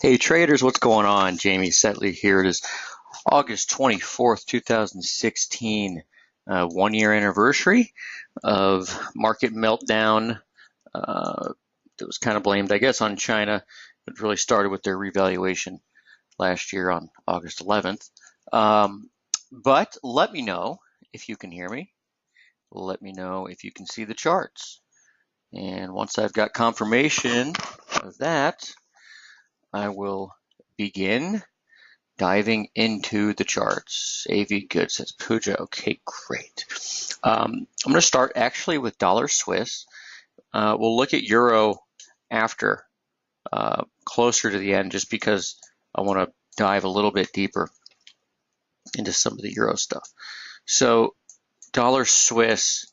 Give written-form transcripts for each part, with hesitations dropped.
Hey traders, what's going on? Jamie Saettele here. It is August 24th, 2016, 1 year anniversary of market meltdown. That was kind of blamed, I guess, on China. It really started with their revaluation last year on August 11th. But let me know if you can hear me. Let me know if you can see the charts. And once I've got confirmation of that, I will begin diving into the charts. AV good, says Pooja. Okay, great. I'm going to start actually with dollar Swiss. We'll look at euro after, closer to the end, just because I want to dive a little bit deeper into some of the euro stuff. So dollar Swiss,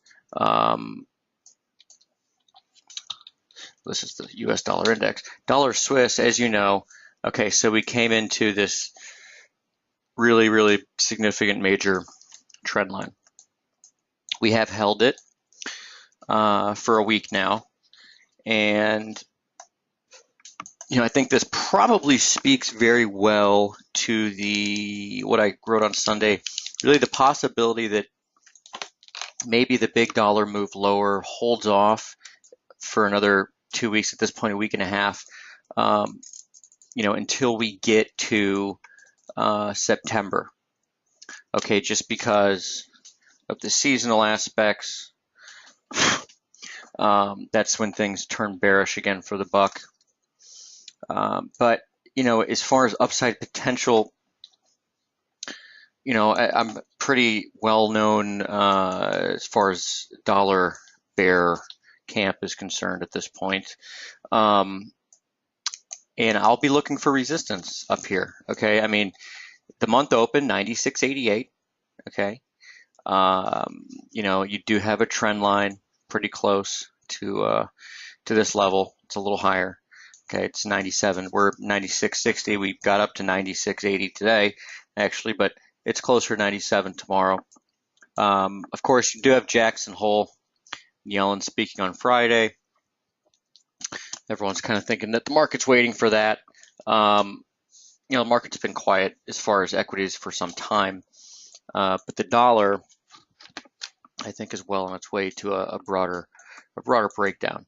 this is the US dollar index. Dollar Swiss, as you know, okay, so we came into this really, really significant major trend line. We have held it for a week now, and I think this probably speaks very well to what I wrote on Sunday, really the possibility that maybe the big dollar move lower holds off for another 2 weeks, at this point a week and a half, until we get to September. Okay, just because of the seasonal aspects. That's when things turn bearish again for the buck. But as far as upside potential, I'm pretty well known as far as dollar bear camp is concerned at this point. And I'll be looking for resistance up here. Okay, I mean, the month open 96.88. Okay, you do have a trend line pretty close to this level. It's a little higher. Okay, it's 97. We're 96.60. We got up to 96.80 today, actually, but it's closer to 97 tomorrow. Of course, you do have Jackson Hole, Yellen speaking on Friday. Everyone's kind of thinking that the market's waiting for that. The market's been quiet as far as equities for some time, but the dollar, I think, is well on its way to a broader breakdown.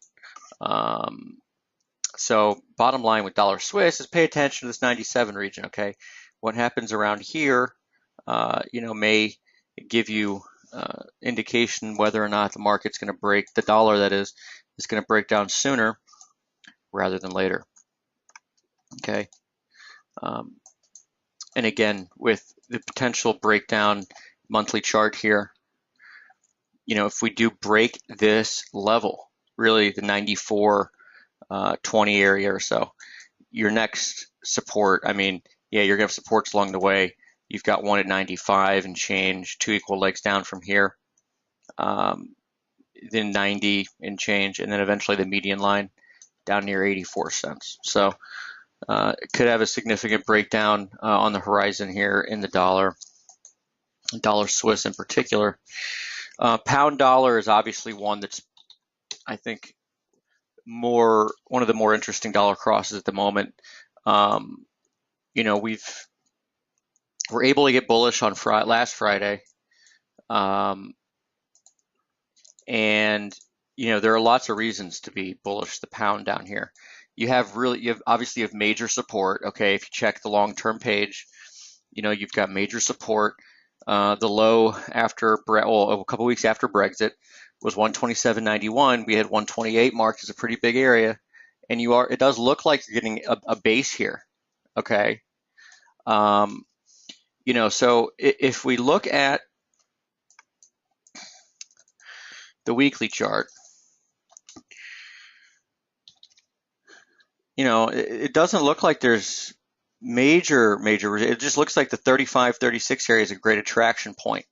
So bottom line with dollar Swiss is pay attention to this 97 region. Okay, what happens around here, may give you indication whether or not the market's going to break, the dollar that is going to break down sooner rather than later. Okay, and again, with the potential breakdown monthly chart here, if we do break this level, really the 94.20 area or so, your next support, I mean, yeah, you're going to have supports along the way. You've got one at 95 and change, two equal legs down from here, then 90 and change, and then eventually the median line down near 84 cents. So it could have a significant breakdown on the horizon here in the dollar Swiss in particular. Pound dollar is obviously one that's, I think, one of the more interesting dollar crosses at the moment. We're able to get bullish on last Friday, and there are lots of reasons to be bullish the pound down here. You obviously have major support. Okay, if you check the long-term page, you've got major support. The low after a couple weeks after Brexit was 127.91. We had 128 marked as a pretty big area, and it does look like you're getting a base here. Okay, so if we look at the weekly chart, it doesn't look like there's major. It just looks like the 35, 36 area is a great attraction point.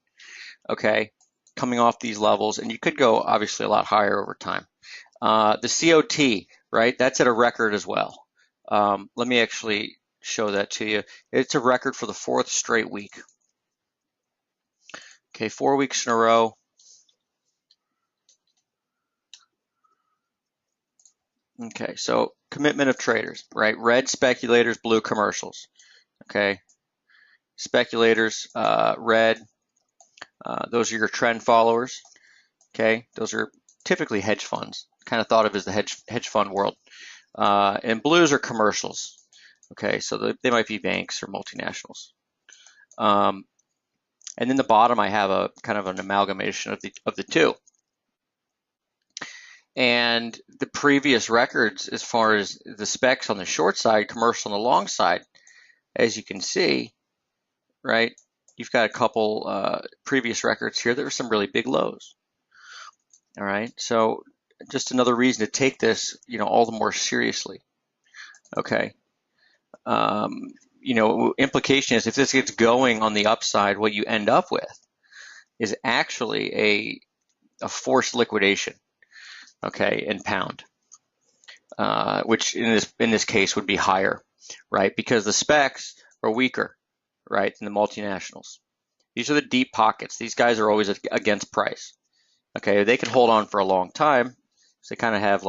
Okay, coming off these levels, and you could go obviously a lot higher over time. The COT, right? That's at a record as well. Let me actually show that to you. It's a record for the fourth straight week. Okay, 4 weeks in a row. Okay, so commitment of traders, right? Red speculators, blue commercials. Okay, speculators, red. Those are your trend followers. Okay, those are typically hedge funds, kind of thought of as the hedge fund world. And blues are commercials. Okay, so they might be banks or multinationals. And then the bottom, I have a kind of an amalgamation of the two. And the previous records, as far as the specs on the short side, commercial on the long side, as you can see, right, you've got a couple previous records here. There were some really big lows. All right, so just another reason to take this, all the more seriously. Okay. Implication is if this gets going on the upside, what you end up with is actually a forced liquidation, okay, in pound, which in this case would be higher, right? Because the specs are weaker, right, than the multinationals. These are the deep pockets. These guys are always against price. Okay, they can hold on for a long time. So they kind of have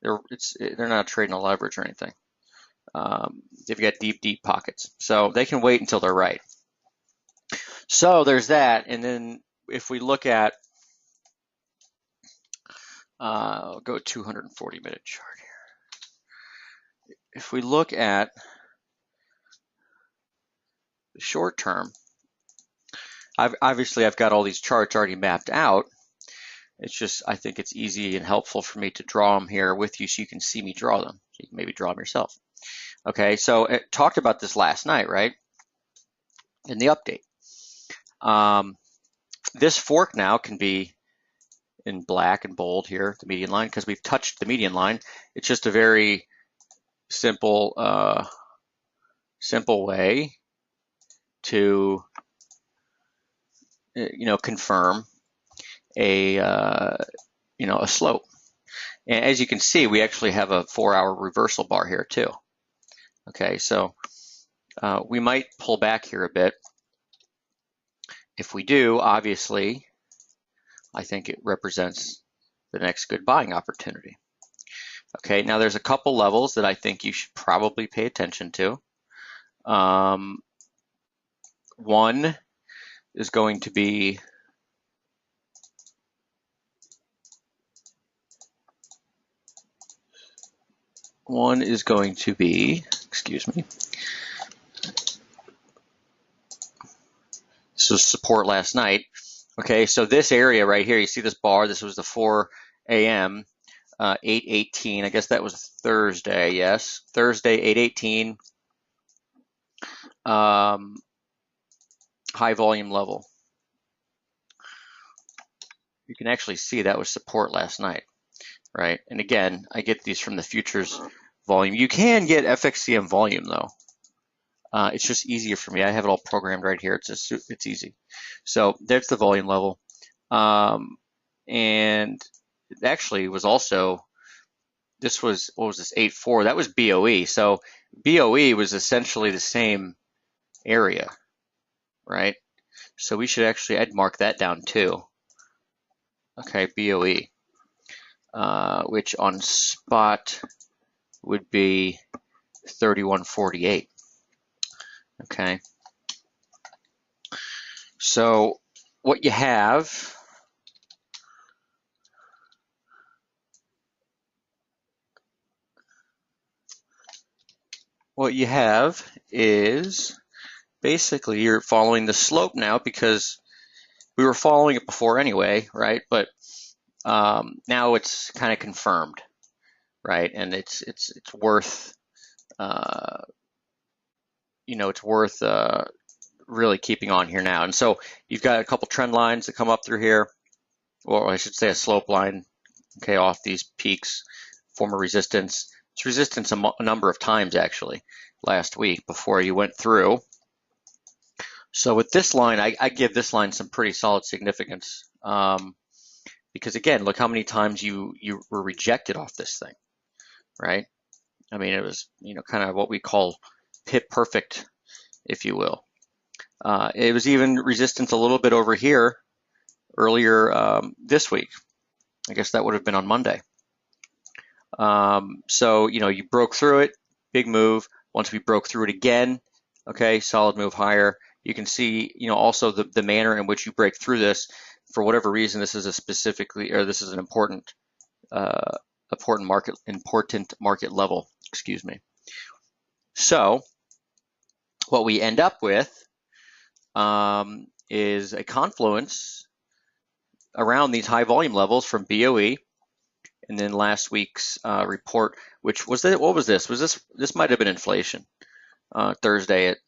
they're not trading a leverage or anything. They've got deep pockets, so they can wait until they're right. So there's that, and then if we look at, I'll go 240-minute chart here. If we look at the short term, I've got all these charts already mapped out. It's just I think it's easy and helpful for me to draw them here with you so you can see me draw them. So you can maybe draw them yourself. Okay, so it talked about this last night, right? In the update. This fork now can be in black and bold here, the median line, because we've touched the median line. It's just a very simple way to confirm a slope. And as you can see, we actually have a 4-hour reversal bar here too. Okay, so we might pull back here a bit. If we do, obviously, I think it represents the next good buying opportunity. Okay, now there's a couple levels that I think you should probably pay attention to. One is going to be excuse me. This was support last night. Okay, so this area right here, you see this bar, this was the 4 a.m., 8:18. I guess that was Thursday, yes. Thursday, 8:18. High volume level. You can actually see that was support last night, right? And again, I get these from the futures volume. You can get FXCM volume though. It's just easier for me. I have it all programmed right here. It's easy. So there's the volume level. And it actually was also, this was, what was this, 8.4? That was BOE. So BOE was essentially the same area, right? So we should actually, I'd mark that down too. Okay, BOE, which on spot would be 31.48. Okay. So what you have is basically you're following the slope now because we were following it before anyway, right? But now it's kind of confirmed, right? And it's worth it's worth really keeping on here now. And so you've got a couple trend lines that come up through here, or I should say a slope line, okay, off these peaks, form a resistance. It's resistance a number of times actually last week before you went through. So with this line, I give this line some pretty solid significance because again, look how many times you were rejected off this thing, right? I mean, it was kind of what we call pit perfect, if you will. It was even resistance a little bit over here earlier this week. I guess that would have been on Monday. So, you broke through it, big move. Once we broke through it again, okay, solid move higher. You can see, also the manner in which you break through this. For whatever reason, this is this is an uh, important market level. Excuse me. So, what we end up with is a confluence around these high volume levels from BOE, and then last week's report, which was what was this? This might have been inflation Thursday at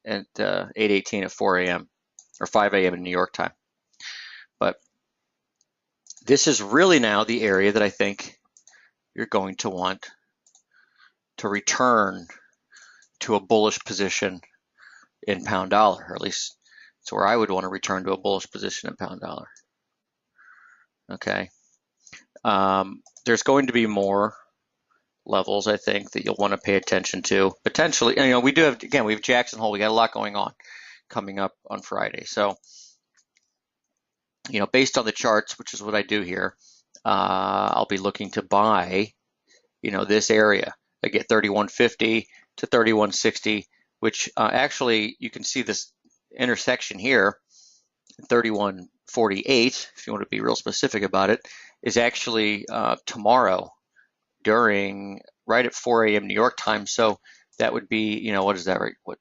8:18 at 4 a.m. or 5 a.m. in New York time. But this is really now the area that I think you're going to want to return to a bullish position in pound dollar, or at least it's where I would want to return to a bullish position in pound dollar. Okay. There's going to be more levels, I think, that you'll want to pay attention to. Potentially, we have Jackson Hole. We got a lot going on coming up on Friday. So, based on the charts, which is what I do here, I'll be looking to buy, this area. I get 3150 to 3160, which actually you can see this intersection here, 3148, if you want to be real specific about it, is actually tomorrow right at 4 a.m. New York time. So that would be, what is that, right? What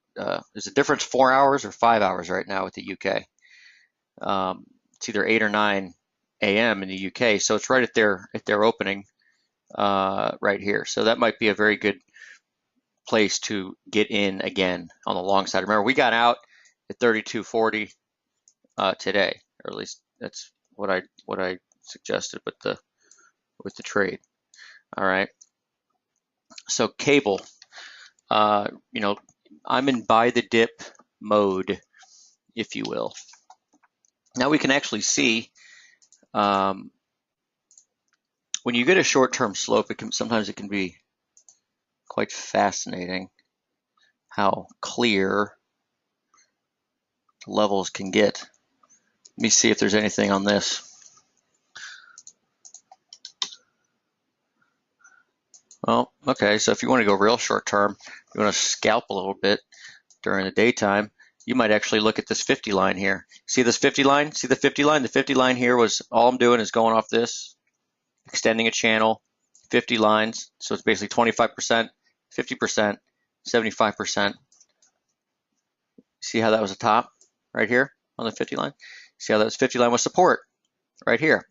is the difference, 4 hours or 5 hours right now with the UK? It's either 8 or 9 a.m. in the UK. So it's right at their opening right here. So that might be a very good place to get in again on the long side. Remember, we got out at 32.40 today, or at least that's what I suggested with the trade. All right. So cable, I'm in buy the dip mode, if you will. Now we can actually see when you get a short-term slope, sometimes it can be quite fascinating how clear levels can get. Let me see if there's anything on this. Well, okay, so if you want to go real short term, you want to scalp a little bit during the daytime, you might actually look at this 50 line here. See this 50 line? See the 50 line? The 50 line here was, all I'm doing is going off this, extending a channel, 50 lines. So it's basically 25%, 50%, 75%. See how that was a top right here on the 50 line? See how that was 50 line was support right here.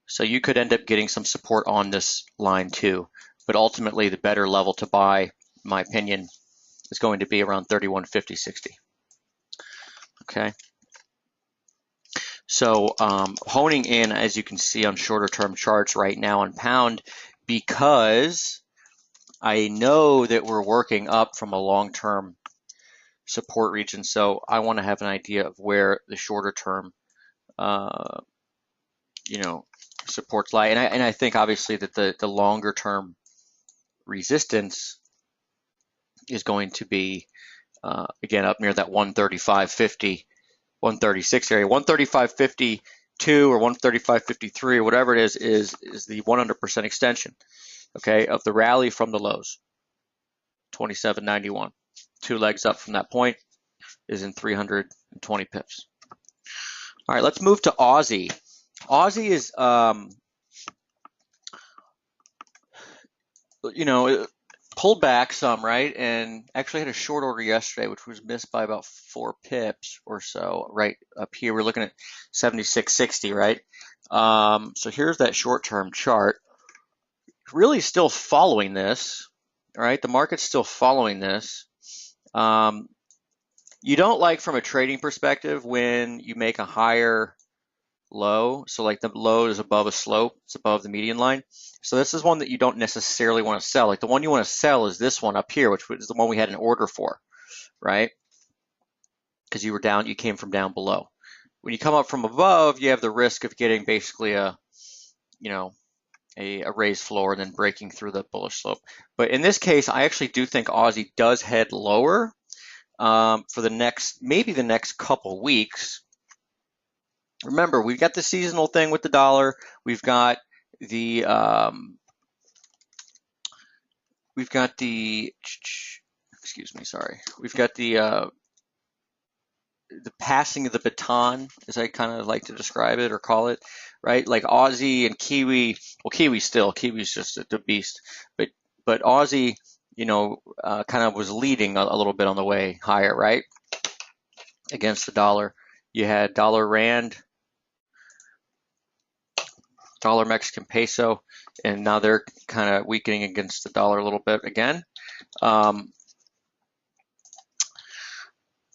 So you could end up getting some support on this line too. But ultimately, the better level to buy, in my opinion, is going to be around 31.50.60. Okay. So honing in, as you can see on shorter term charts right now on pound, because I know that we're working up from a long-term support region. So I want to have an idea of where the shorter term, supports lie. And I think obviously that the longer term resistance is going to be, again, up near that 135.50, 136 area. 135.52 or 135.53 or whatever it is the 100% extension, okay, of the rally from the lows, 27.91. 2 legs up from that point is in 320 pips. All right, let's move to Aussie. Aussie is, pulled back some, right? And actually had a short order yesterday, which was missed by about 4 pips or so. Right up here, we're looking at 76.60, right? So here's that short-term chart. Really still following this, all right? The market's still following this. You don't like, from a trading perspective, when you make a higher low. So like the low is above a slope, it's above the median line. So this is one that you don't necessarily want to sell. Like the one you want to sell is this one up here, which is the one we had an order for, right? Because you came from down below. When you come up from above, you have the risk of getting basically a raised floor and then breaking through the bullish slope. But in this case, I actually do think Aussie does head lower for maybe the next couple weeks. Remember, we've got the seasonal thing with the dollar. We've got the we've got the excuse me, sorry. We've got the passing of the baton, as I kind of like to describe it or call it, right? Like Aussie and Kiwi. Well, Kiwi's just the beast, but Aussie, kind of was leading a little bit on the way higher, right? Against the dollar. You had dollar rand, dollar Mexican peso, and now they're kind of weakening against the dollar a little bit again.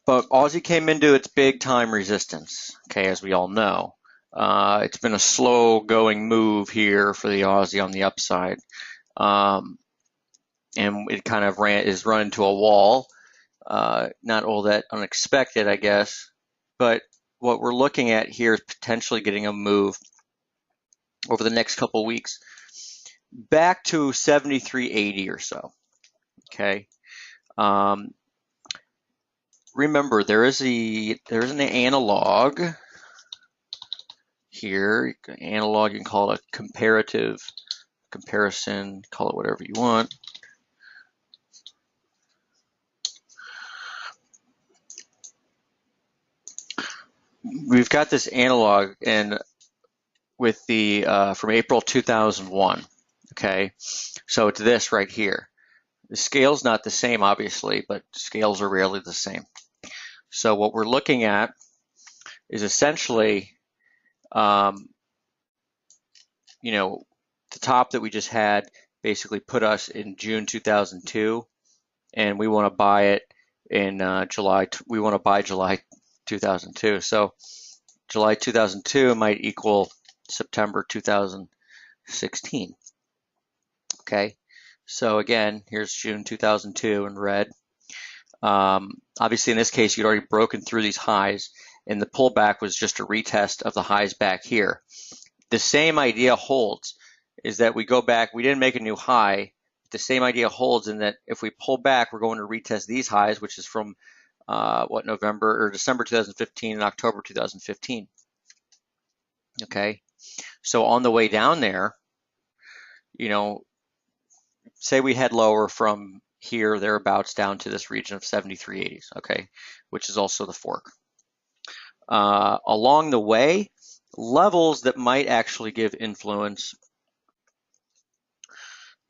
But Aussie came into its big time resistance, okay, as we all know. It's been a slow going move here for the Aussie on the upside. And it kind of is run into a wall. Not all that unexpected, I guess. But what we're looking at here is potentially getting a move over the next couple of weeks back to 73.80 or so, okay? Remember, there is an analog here. Analog, you can call it a comparative comparison, call it whatever you want. We've got this analog with the from April 2001. Okay, so it's this right here. The scale's not the same, obviously, but scales are rarely the same. So what we're looking at is essentially, the top that we just had basically put us in June 2002, and we want to buy it in July. We want to buy July 2002. So July 2002 might equal September 2016. Okay, so again, here's June 2002 in red. Obviously, in this case, you'd already broken through these highs, and the pullback was just a retest of the highs back here. The same idea holds, is that we go back, we didn't make a new high. The same idea holds in that if we pull back, we're going to retest these highs, which is from November or December 2015 and October 2015. Okay, so on the way down there, say we head lower from here, thereabouts, down to this region of 73.80, okay, which is also the fork. Along the way, levels that might actually give influence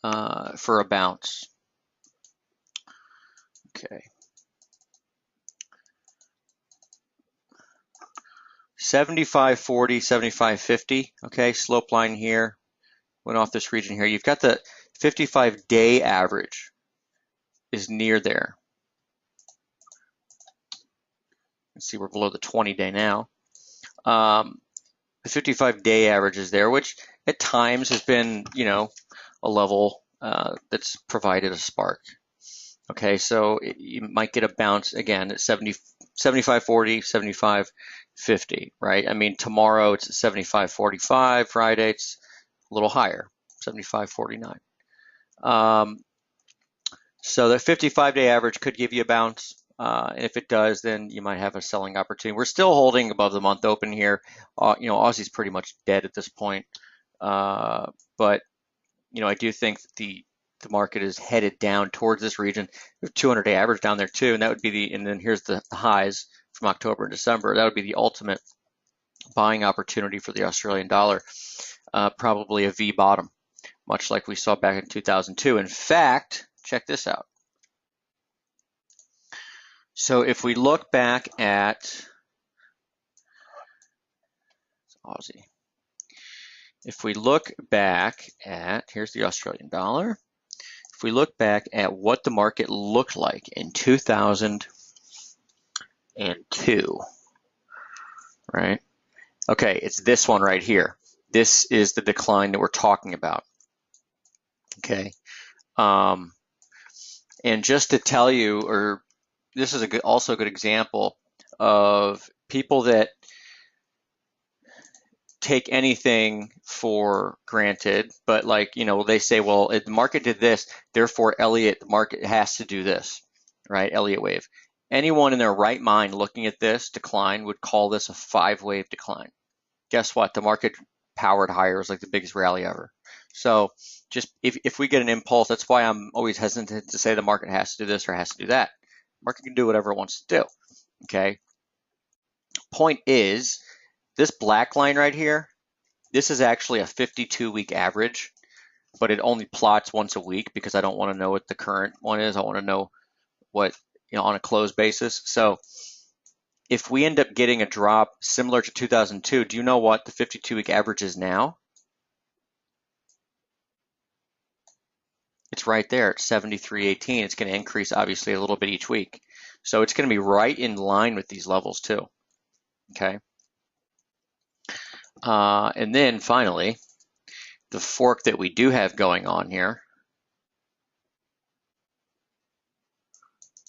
for a bounce. Okay. 75.40, 75.50, okay, slope line here, went off this region here. You've got the 55-day average is near there. Let's see, we're below the 20-day now. The 55-day average is there, which at times has been, a level that's provided a spark. Okay, so you might get a bounce again at 75.40, 75.50, right? I mean, tomorrow it's at 75.45, Friday it's a little higher, 75.49. So the 55-day average could give you a bounce. And if it does, then you might have a selling opportunity. We're still holding above the month open here. Aussie's pretty much dead at this point. But, I do think that the market is headed down towards this region. We have 200-day average down there too, and that would be and then here's the highs from October and December. That would be the ultimate buying opportunity for the Australian dollar. Probably a V bottom, much like we saw back in 2002. In fact, check this out. So if we look back at Aussie, if we look back at, here's the Australian dollar. If we look back at what the market looked like in 2002, right? Okay, it's this one right here. This is the decline that we're talking about. Okay, and just to tell you, or this is also a good example of people that take anything for granted, but they say, well, the market did this, therefore the market has to do this, right? Elliott wave. Anyone in their right mind looking at this decline would call this a 5-wave decline. Guess what? The market powered higher. It was like the biggest rally ever. So just if we get an impulse, that's why I'm always hesitant to say the market has to do this or has to do that. The market can do whatever it wants to do. Okay. Point is, this black line right here, this is actually a 52-week average, but it only plots once a week because I don't want to know what the current one is. I want to know what, on a close basis. So if we end up getting a drop similar to 2002, do you know what the 52-week average is now? It's right there. It's 73.18. It's going to increase obviously a little bit each week. So it's going to be right in line with these levels too. Okay. And then finally, the fork that we do have going on here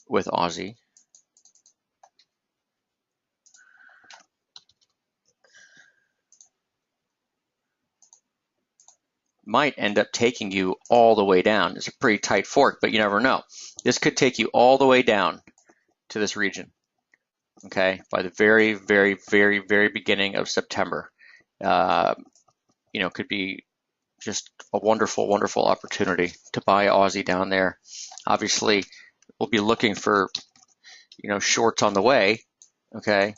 with Aussie might end up taking you all the way down. It's a pretty tight fork, but you never know. This could take you all the way down to this region, okay, by the very, very, very, very beginning of September. Could be just a wonderful, wonderful opportunity to buy Aussie down there. Obviously, we'll be looking for, shorts on the way, okay?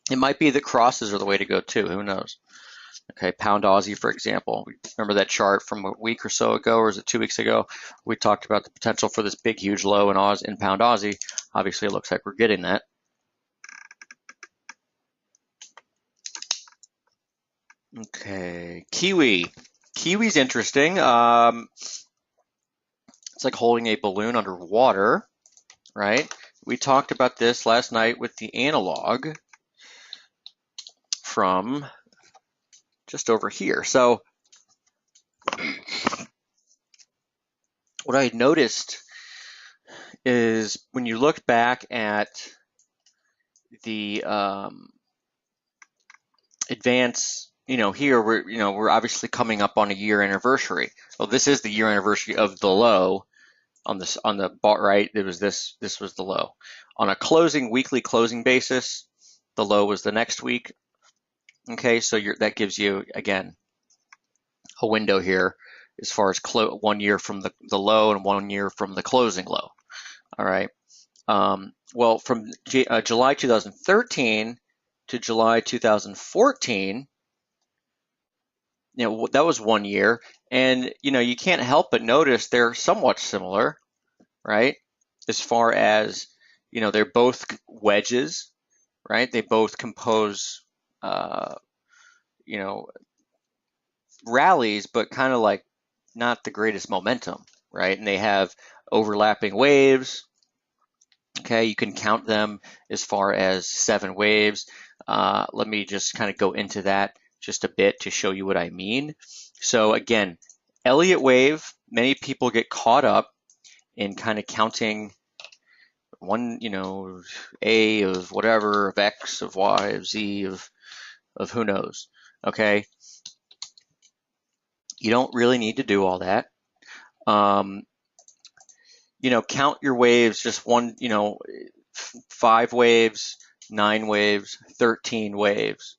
It might be that crosses are the way to go too, who knows? Okay, pound Aussie, for example. Remember that chart from a week or so ago, or is it 2 weeks ago? We talked about the potential for this big, huge low in pound Aussie. Obviously, it looks like we're getting that. Okay, Kiwi. Kiwi's interesting. It's like holding a balloon underwater, right? We talked about this last night with the analog from just over here. So what I noticed is when you look back at the advance, here we're obviously coming up on a year anniversary. Well, this is the year anniversary of the low on the bar, right? This was the low. On a weekly closing basis, the low was the next week. Okay, so that gives you again a window here as far as 1 year from the low and 1 year from the closing low. All right. Well, from July 2013 to July 2014, that was 1 year, and you can't help but notice they're somewhat similar, right? As far as they're both wedges, right? They both compose, rallies, but kind of like not the greatest momentum, right? And they have overlapping waves. Okay, you can count them as far as 7 waves. Let me just kind of go into that just a bit to show you what I mean. So again, Elliott wave, many people get caught up in kind of counting one, A of whatever, of X, of Y, of Z, of who knows, okay? You don't really need to do all that. Count your waves, just 5 waves, 9 waves, 13 waves.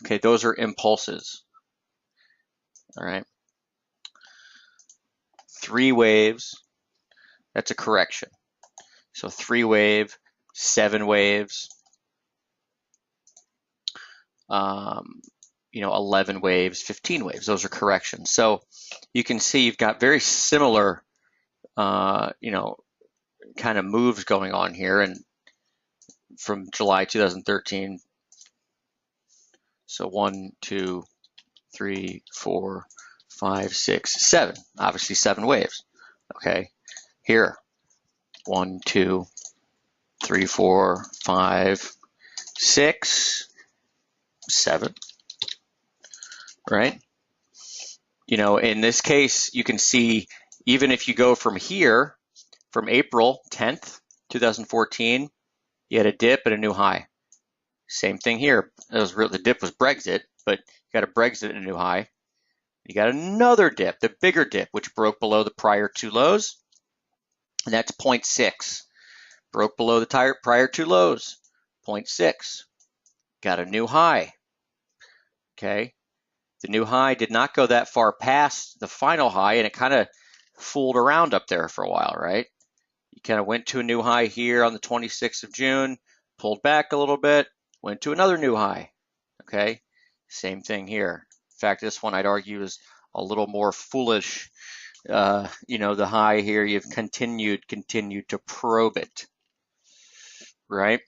Okay, those are impulses. All right. 3 waves, that's a correction. So 3 wave, 7 waves, 11 waves, 15 waves. Those are corrections. So you can see you've got very similar, kind of moves going on here, and from July 2013. So 1, 2, 3, 4, 5, 6, 7. Obviously 7 waves. Okay, here 1, 2, 3, 4, 5, 6, 7. Right? In this case, you can see even if you go from here, from April 10th, 2014, you had a dip and a new high. Same thing here. The dip was Brexit, but you got a Brexit and a new high. You got another dip, the bigger dip, which broke below the prior 2 lows, and that's 0.6. Broke below the prior 2 lows, 0.6. Got a new high. Okay. The new high did not go that far past the final high, and it kind of fooled around up there for a while, right? You kind of went to a new high here on the 26th of June, pulled back a little bit, went to another new high, okay? Same thing here. In fact, this one I'd argue is a little more foolish. The high here, you've continued to probe it, right?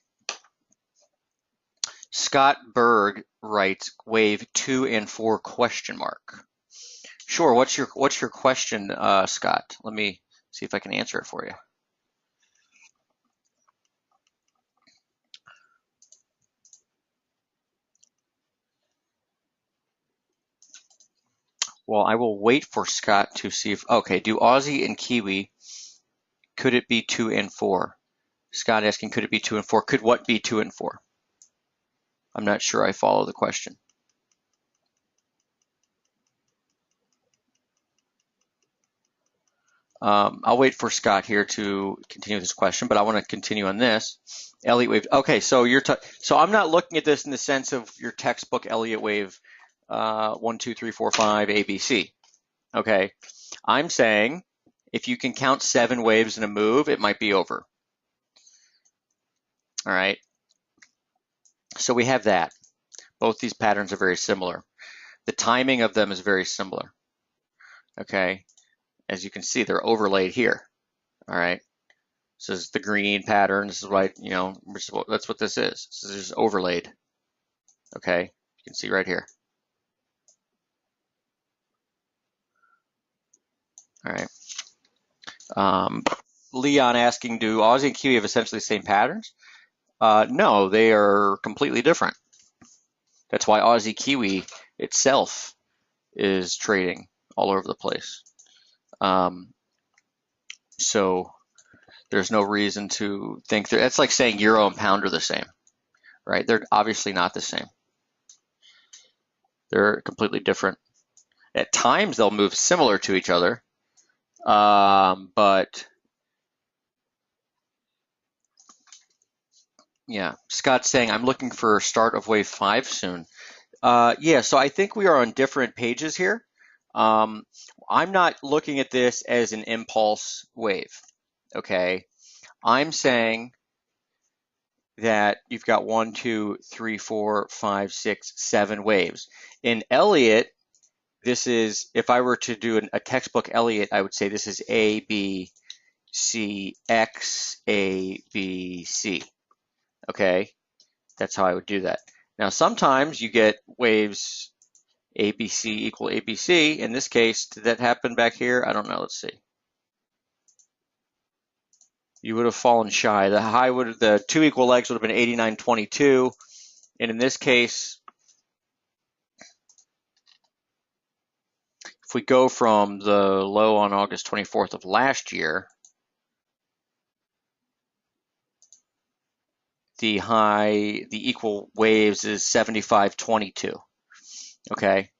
Scott Berg writes wave 2 and 4 question mark. Sure, what's your question, Scott? Let me see if I can answer it for you. Well, I will wait for Scott to see if, okay, do Aussie and Kiwi, could it be 2 and 4? Scott asking, could it be 2 and 4? Could what be 2 and 4? I'm not sure I follow the question. I'll wait for Scott here to continue this question, but I want to continue on this. Elliott wave. Okay, so so I'm not looking at this in the sense of your textbook Elliott wave 1, 2, 3, 4, 5, ABC. Okay, I'm saying if you can count 7 waves in a move, it might be over. All right. So we have that. Both these patterns are very similar. The timing of them is very similar. Okay. As you can see, they're overlaid here. All right. This is the green pattern. This is what, that's what this is. This is just overlaid. Okay. You can see right here. All right. Leon asking, do Aussie and Kiwi have essentially the same patterns? No, they are completely different. That's why Aussie Kiwi itself is trading all over the place. So there's no reason to think that's like saying euro and pound are the same, right? They're obviously not the same. They're completely different. At times they'll move similar to each other, but yeah. Scott's saying I'm looking for start of wave 5 soon. Yeah, so I think we are on different pages here. I'm not looking at this as an impulse wave, okay? I'm saying that you've got 1, 2, 3, 4, 5, 6, 7 waves. In Elliott, this is, if I were to do a textbook Elliott, I would say this is A, B, C, X, A, B, C. Okay, that's how I would do that. Now, sometimes you get waves ABC equal ABC. In this case, did that happen back here? I don't know. Let's see. You would have fallen shy. The 2 equal legs would have been 89.22. And in this case, if we go from the low on August 24th of last year, the equal waves is 75.22. Okay.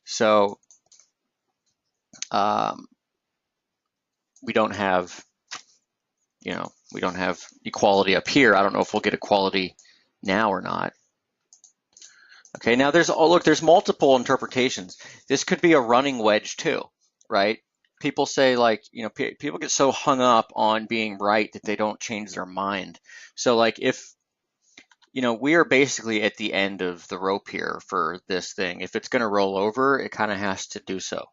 So we don't have, we don't have equality up here. I don't know if we'll get equality now or not. Okay, now there's multiple interpretations. This could be a running wedge too, right? People say people get so hung up on being right that they don't change their mind. So like if, we are basically at the end of the rope here for this thing. If it's going to roll over, it kind of has to do so,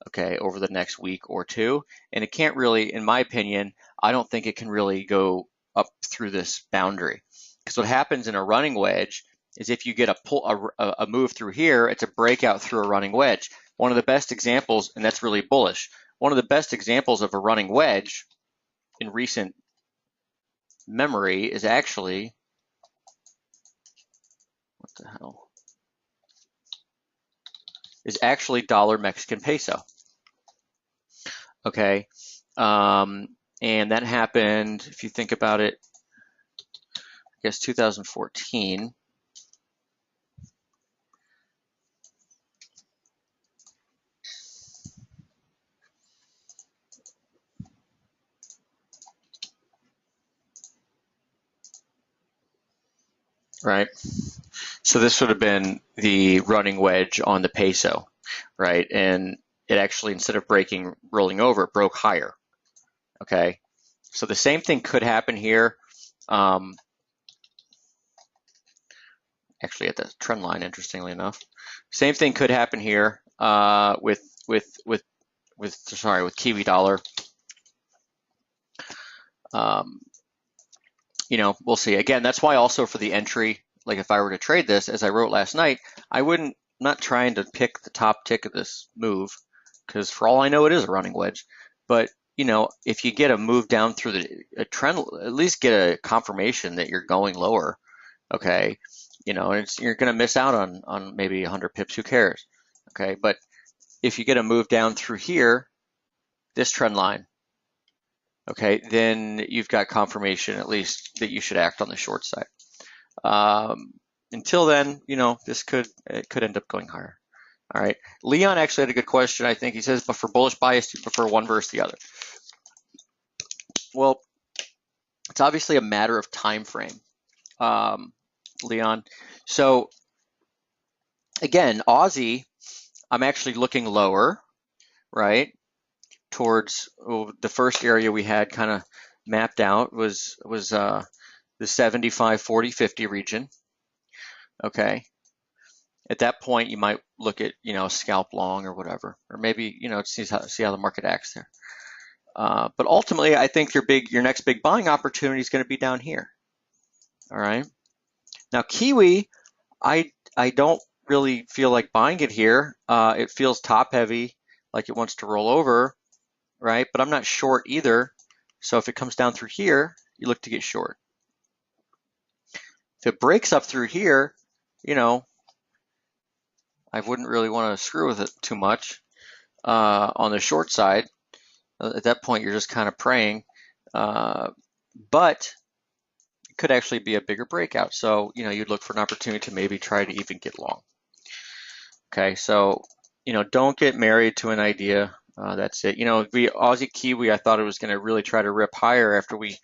okay, over the next week or two. And it can't really, in my opinion, I don't think it can really go up through this boundary. Because what happens in a running wedge is if you get a move through here, it's a breakout through a running wedge. One of the best examples, and that's really bullish, one of the best examples of a running wedge in recent memory is actually, what the hell? Is actually dollar Mexican peso. Okay. And that happened, if you think about it, I guess 2014. Right. So this would have been the running wedge on the peso, right? And it actually, instead of rolling over, it broke higher. Okay, so the same thing could happen here. Actually, at the trend line, interestingly enough, same thing could happen here with Kiwi dollar. You know, we'll see. Again, that's why also for the entry, like if I were to trade this, as I wrote last night, not trying to pick the top tick of this move, because for all I know, it is a running wedge. But you know, if you get a move down through a trend, at least get a confirmation that you're going lower. Okay, you know, you're going to miss out on maybe 100 pips. Who cares? Okay, but if you get a move down through here, this trend line, okay, then you've got confirmation at least that you should act on the short side. Until then, you know, it could end up going higher. All right. Leon actually had a good question. I think he says, but for bullish bias, do you prefer one versus the other? Well, it's obviously a matter of time frame, Leon. So again, Aussie, I'm actually looking lower, right? Towards the first area we had kind of mapped out was the 75, 40, 50 region. Okay. At that point, you might look at, you know, scalp long or whatever, or maybe, you know, see how the market acts there. But ultimately, I think your next big buying opportunity is going to be down here. All right. Now, Kiwi, I don't really feel like buying it here. It feels top heavy, like it wants to roll over, right? But I'm not short either. So if it comes down through here, you look to get short. If it breaks up through here, you know, I wouldn't really want to screw with it too much on the short side. At that point, you're just kind of praying. But it could actually be a bigger breakout. So, you know, you'd look for an opportunity to maybe try to even get long. Okay, so, you know, don't get married to an idea. That's it. You know, Aussie Kiwi, I thought it was going to really try to rip higher after we,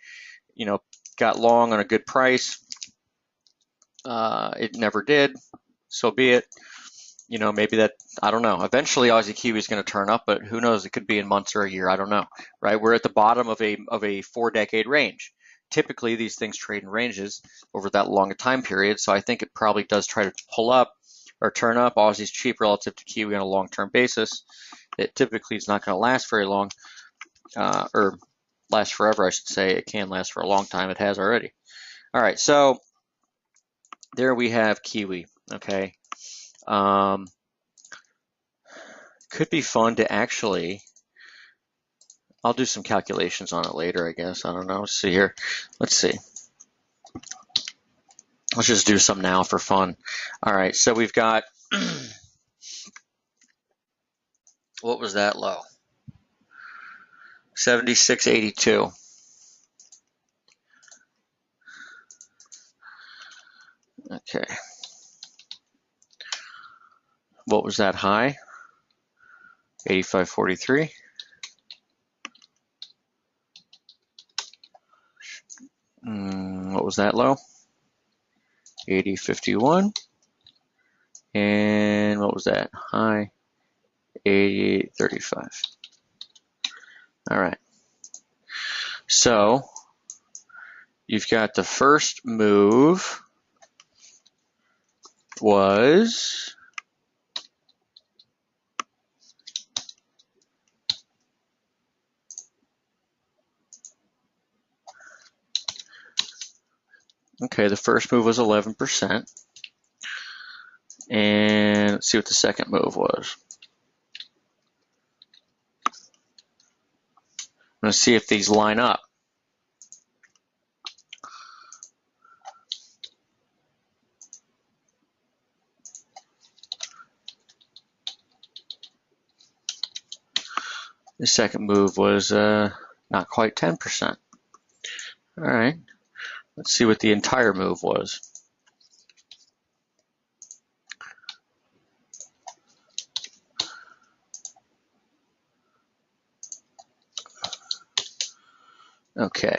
you know, got long on a good price. It never did. So be it. You know, maybe that, I don't know. Eventually, Aussie Kiwi is going to turn up, but who knows? It could be in months or a year. I don't know. Right? We're at the bottom of a 4-decade range. Typically, these things trade in ranges over that long a time period. So I think it probably does try to pull up or turn up. Aussie's cheap relative to Kiwi on a long-term basis. It typically is not going to last very long, or last forever, I should say. It can last for a long time. It has already. All right, so there we have Kiwi. Okay. Could be fun to actually, I'll do some calculations on it later, I guess. I don't know. Let's see here. Let's see. Let's just do some now for fun. All right, so we've got, what was that low? 76.82. Okay. What was that high? 85.43. What was that low? 80.51. And what was that high? 88.35. All right. So you've got the first move was the first move was 11%. And let's see what the second move was. I'm going to see if these line up. The second move was not quite 10%. All right. Let's see what the entire move was. Okay,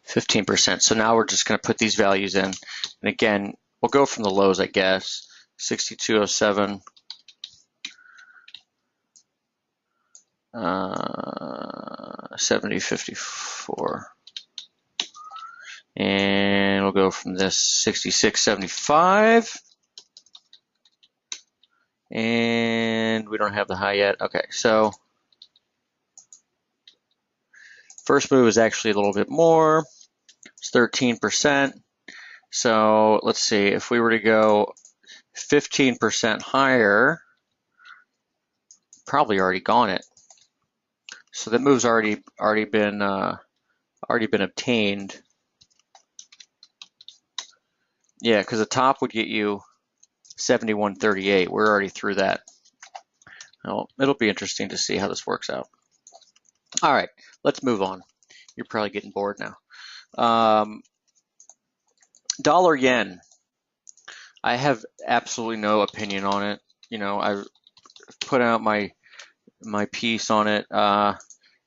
15%. So now we're just going to put these values in. And again, we'll go from the lows, I guess. 62.07. 70.54. And we'll go from this 66.75. And we don't have the high yet. Okay, so first move is actually a little bit more. It's 13%. So let's see, if we were to go 15% higher, probably already gone it. So that move's already been obtained. Yeah, because the top would get you 71.38. We're already through that. Well, it'll be interesting to see how this works out. All right, let's move on. You're probably getting bored now. Dollar yen. I have absolutely no opinion on it. You know, I've put out my piece on it.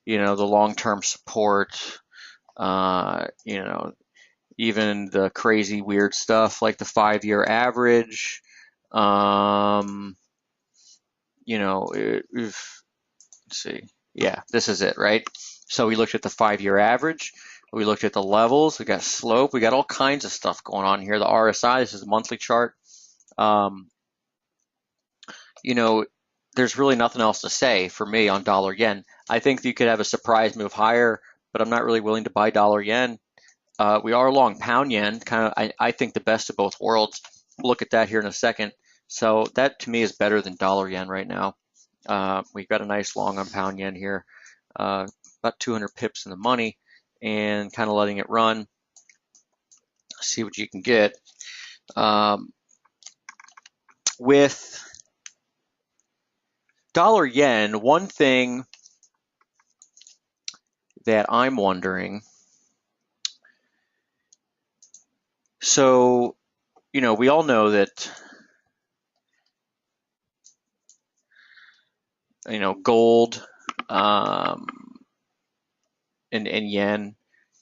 You know, the long-term support. You know, even the crazy weird stuff like the 5-year average. You know, let's see. Yeah, this is it, right? So we looked at the 5-year average. We looked at the levels. We got slope. We got all kinds of stuff going on here. The RSI, this is a monthly chart. You know, there's really nothing else to say for me on dollar yen. I think you could have a surprise move higher, but I'm not really willing to buy dollar yen. We are long pound yen, kind of, I think the best of both worlds. We'll look at that here in a second. So that to me is better than dollar yen right now. We've got a nice long on pound yen here, about 200 pips in the money, and kind of letting it run. See what you can get. With dollar yen, one thing that I'm wondering, so, you know, we all know that, you know, gold and yen,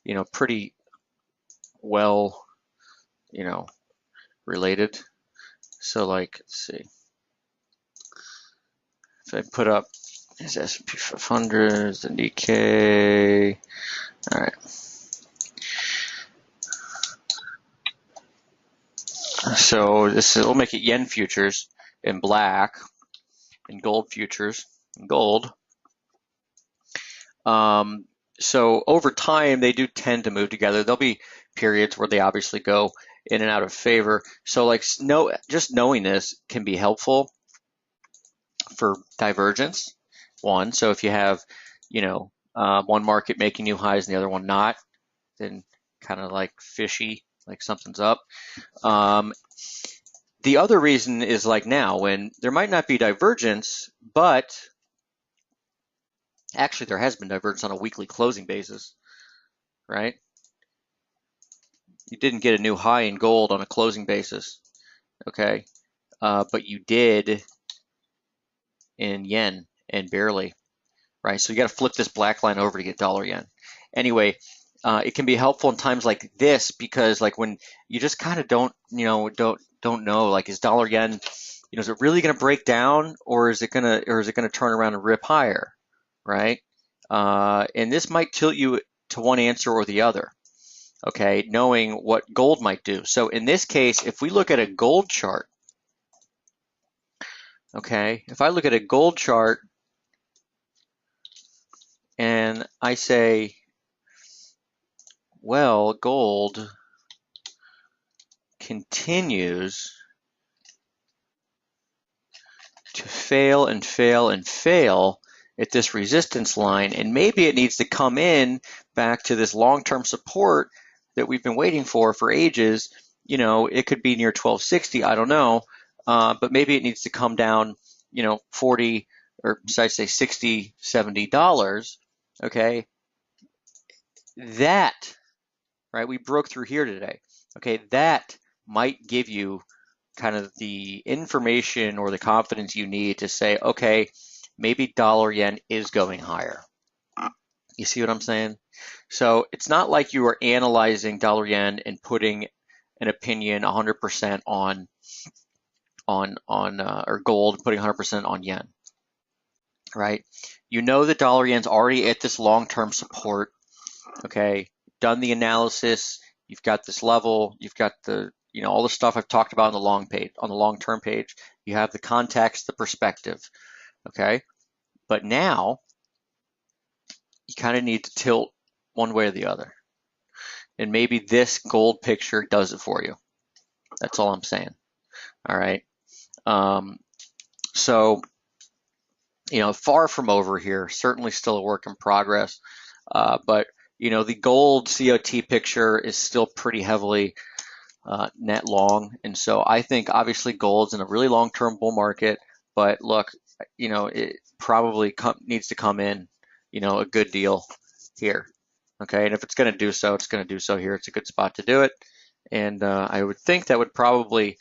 you know, pretty well, you know, related. So like, let's see, if I put up his S&P 500, the Nikkei, all right. So this is, we'll make it yen futures in black and gold futures in gold. So over time, they do tend to move together. There'll be periods where they obviously go in and out of favor. So like just knowing this can be helpful for divergence. One, so if you have, you know, one market making new highs and the other one not, then kind of like fishy, like something's up. The other reason is like now, when there might not be divergence, but actually there has been divergence on a weekly closing basis, right? You didn't get a new high in gold on a closing basis, okay? But you did in yen, and barely, right? So you got to flip this black line over to get dollar yen. Anyway, it can be helpful in times like this because like when you just kind of don't know, like is dollar yen, you know, is it really going to break down or is it going to turn around and rip higher, right? And this might tilt you to one answer or the other, okay, knowing what gold might do. So in this case, if we look at a gold chart, okay, if I look at a gold chart and I say, well, gold continues to fail and fail and fail at this resistance line, and maybe it needs to come in back to this long-term support that we've been waiting for ages. You know, it could be near 1260, I don't know, but maybe it needs to come down, you know, 40 or I say 60, $70, okay? That, right, we broke through here today, okay? That might give you kind of the information or the confidence you need to say, okay, maybe dollar yen is going higher. You see what I'm saying? So it's not like you are analyzing dollar yen and putting an opinion 100% on or gold, putting 100% on yen, right? You know the dollar yen's already at this long-term support, okay? Done the analysis, you've got this level, you've got the, all the stuff I've talked about on the long-term page. You have the context, the perspective, okay? But now you kind of need to tilt one way or the other. And maybe this gold picture does it for you. That's all I'm saying. All right. So, far from over here, certainly still a work in progress. But, the gold COT picture is still pretty heavily net long. And so I think obviously gold's in a really long-term bull market. But look, it probably needs to come in, a good deal here. Okay. And if it's going to do so, it's going to do so here. It's a good spot to do it. And I would think that would probably,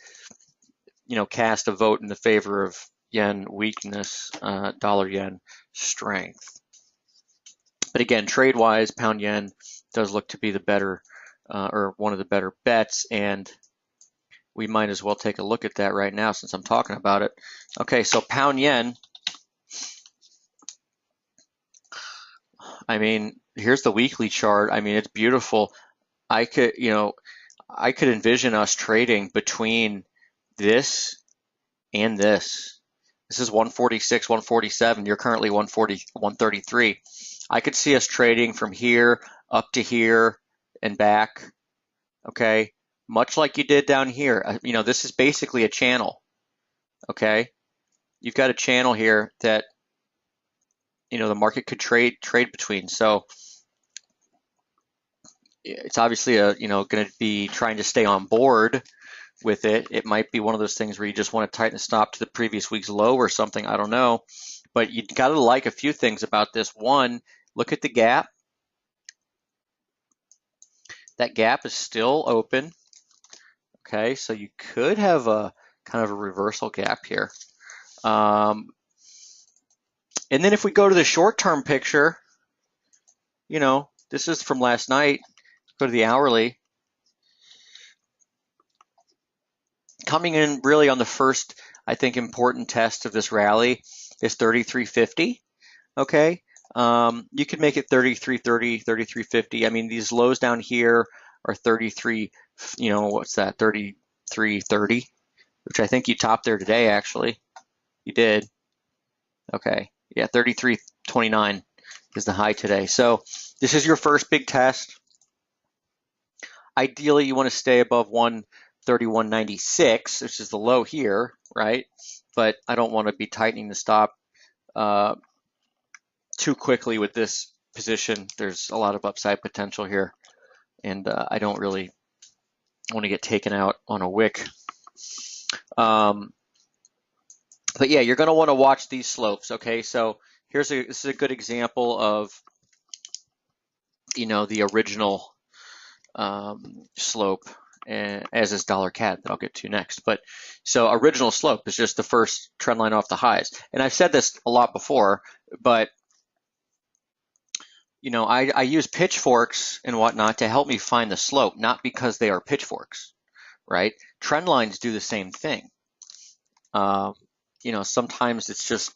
cast a vote in the favor of yen weakness, dollar yen strength. But again, trade-wise, pound yen does look to be the better or one of the better bets, and we might as well take a look at that right now since I'm talking about it. Okay, so pound yen, here's the weekly chart. It's beautiful. I could envision us trading between this and this. This is 146, 147. You're currently 140, 133. I could see us trading from here up to here and back. Okay, much like you did down here. This is basically a channel. Okay, you've got a channel here that the market could trade between. So it's obviously going to be trying to stay on board with it. It might be one of those things where you just want to tighten the stop to the previous week's low or something. I don't know. But you got to like a few things about this. One, look at the gap. That gap is still open. Okay, so you could have a kind of a reversal gap here. And then if we go to the short-term picture, this is from last night. Go to the hourly. Coming in really on the first, I think, important test of this rally is 33.50. Okay, you could make it 33.30, 33.50. These lows down here are 33. What's that? 33.30, which I think you topped there today. Actually, you did. Okay, yeah, 33.29 is the high today. So this is your first big test. Ideally, you want to stay above 131.96, which is the low here, right? But I don't want to be tightening the stop too quickly with this position. There's a lot of upside potential here, and I don't really want to get taken out on a wick. But yeah, you're going to want to watch these slopes. Okay, so this is a good example of the original slope, as is dollar CAD that I'll get to next. But so original slope is just the first trend line off the highs. And I've said this a lot before, but I use pitchforks and whatnot to help me find the slope, not because they are pitchforks, right? Trend lines do the same thing. Sometimes it's just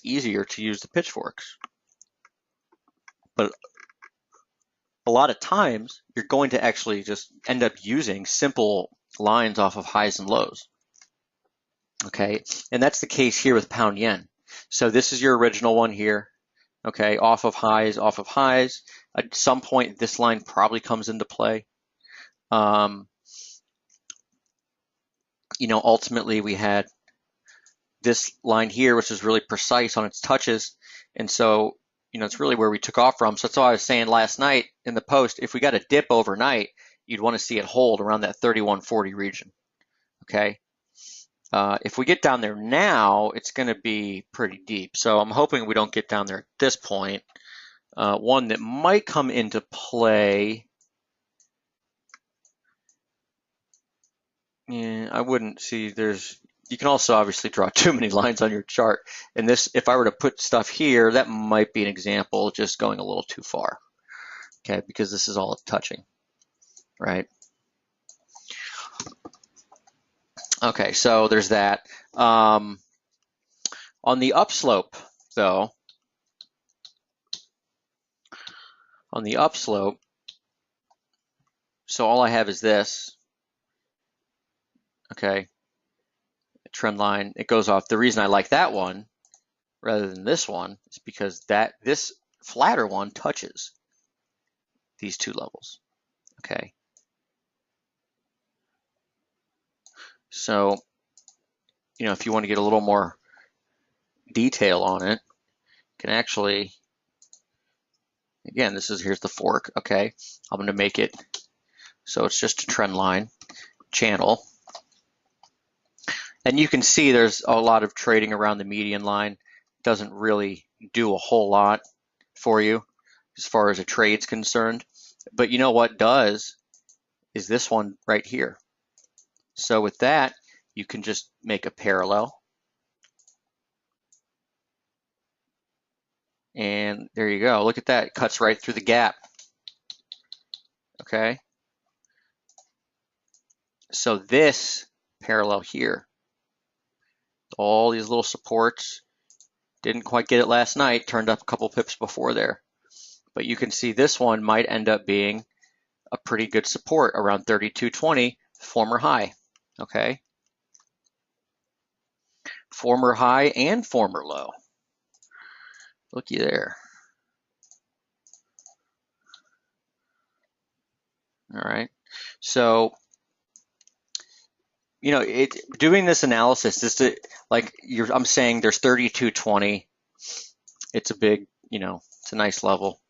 easier to use the pitchforks. But a lot of times you're going to actually just end up using simple lines off of highs and lows. Okay, and that's the case here with pound yen. So this is your original one here. Okay, off of highs, off of highs. At some point, this line probably comes into play. Ultimately we had this line here, which is really precise on its touches, and so it's really where we took off from. So that's why I was saying last night in the post, if we got a dip overnight, you'd want to see it hold around that 3140 region. Okay. If we get down there now, it's going to be pretty deep. So I'm hoping we don't get down there at this point. One that might come into play. Yeah, I wouldn't see you can also obviously draw too many lines on your chart. And this, if I were to put stuff here, that might be an example just going a little too far. Okay, because this is all touching, right? Okay, so there's that. On the upslope, though, on the upslope, so all I have is this, okay, trend line. It goes off. The reason I like that one rather than this one is because this flatter one touches these two levels, okay? So, if you want to get a little more detail on it, you can actually, again, here's the fork, okay? I'm going to make it so it's just a trend line channel. And you can see there's a lot of trading around the median line. Doesn't really do a whole lot for you as far as a trade's concerned. But you know what does is this one right here. So with that, you can just make a parallel. And there you go. Look at that. It cuts right through the gap. Okay. So this parallel here, all these little supports, didn't quite get it last night, turned up a couple pips before there. But you can see this one might end up being a pretty good support around 32.20, former high. Okay. Former high and former low. Looky there. All right. So, doing this analysis is I'm saying there's 32.20. It's a big, it's a nice level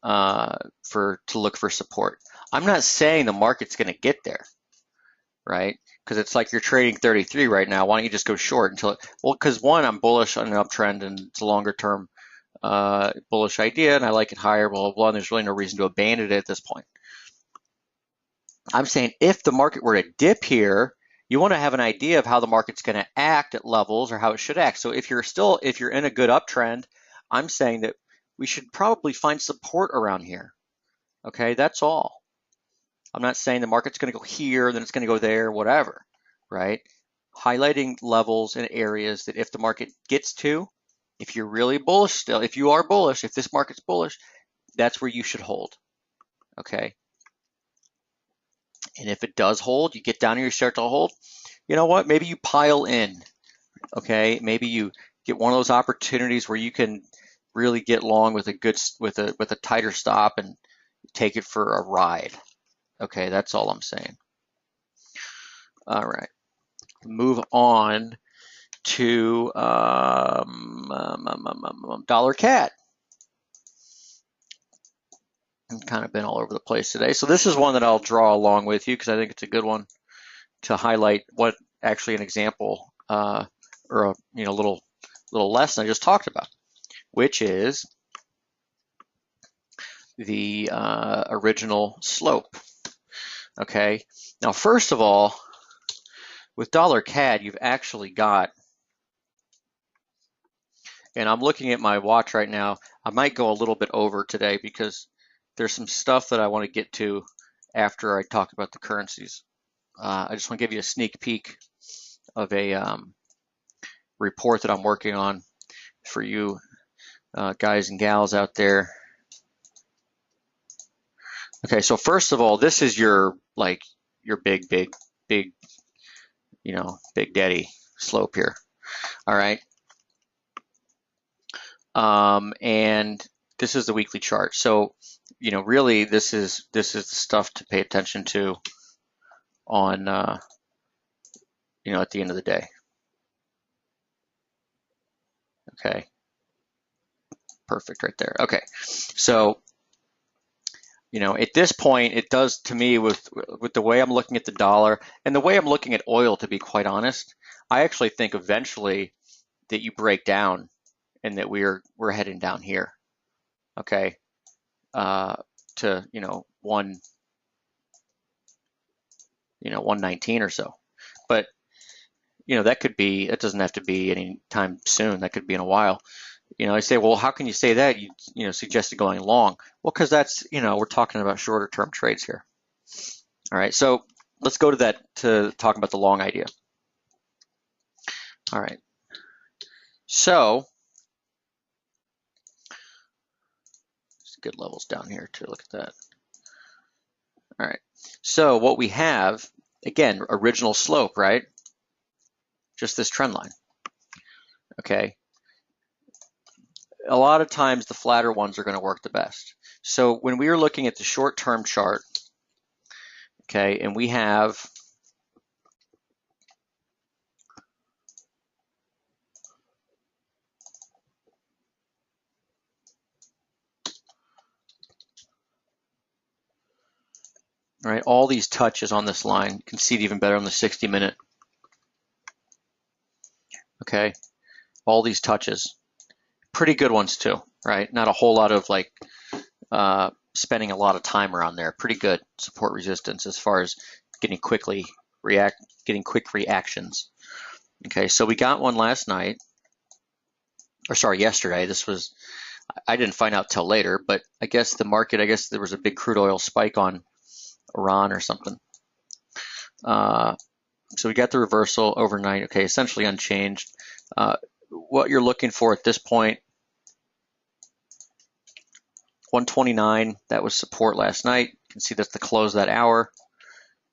to look for support. I'm not saying the market's going to get there, right? Because it's like you're trading 33 right now. Why don't you just go short because one, I'm bullish on an uptrend and it's a longer term bullish idea and I like it higher, blah, blah, blah. And there's really no reason to abandon it at this point. I'm saying if the market were to dip here, you want to have an idea of how the market's going to act at levels or how it should act. So if you're in a good uptrend, I'm saying that we should probably find support around here. Okay, that's all. I'm not saying the market's going to go here, then it's going to go there, whatever, right? Highlighting levels and areas that if the market gets to, if you're really bullish still, if you are bullish, if this market's bullish, that's where you should hold, okay? And if it does hold, you get down here, you start to hold, you know what? Maybe you pile in, okay? Maybe you get one of those opportunities where you can really get long with a tighter stop and take it for a ride. Okay, that's all I'm saying. All right, move on to dollar CAD. I've kind of been all over the place today. So this is one that I'll draw along with you because I think it's a good one to highlight what actually an example or a little lesson I just talked about, which is the original slope. Okay, now first of all, with dollar CAD, you've actually got, and I'm looking at my watch right now, I might go a little bit over today because there's some stuff that I want to get to after I talk about the currencies. I just want to give you a sneak peek of a report that I'm working on for you guys and gals out there. Okay, so first of all, this is your big, big daddy slope here. All right. And this is the weekly chart. So, really this is the stuff to pay attention to on, at the end of the day. Okay. Perfect right there. Okay. So, at this point, it does to me with the way I'm looking at the dollar and the way I'm looking at oil, to be quite honest, I actually think eventually that you break down and that we're heading down here. Okay. To 119 or so. But that doesn't have to be any time soon. That could be in a while. I say, well, how can you say that? You suggested going long. Well, because that's, we're talking about shorter term trades here. All right, so let's go to talk about the long idea. All right. So, good levels down here too. Look at that. All right. So what we have, again, original slope, right? Just this trend line. Okay. A lot of times the flatter ones are going to work the best. So when we are looking at the short-term chart, okay, and we have right, all these touches on this line. You can see it even better on the 60-minute. Okay, all these touches. Pretty good ones too, right? Not a whole lot of like spending a lot of time around there. Pretty good support resistance as far as getting quick reactions. Okay, so we got one last night, or sorry, yesterday. This was, I didn't find out till later, but I guess the market, I guess there was a big crude oil spike on Iran or something. So we got the reversal overnight. Okay, essentially unchanged. What you're looking for at this point, 129, that was support last night. You can see that's the close that hour.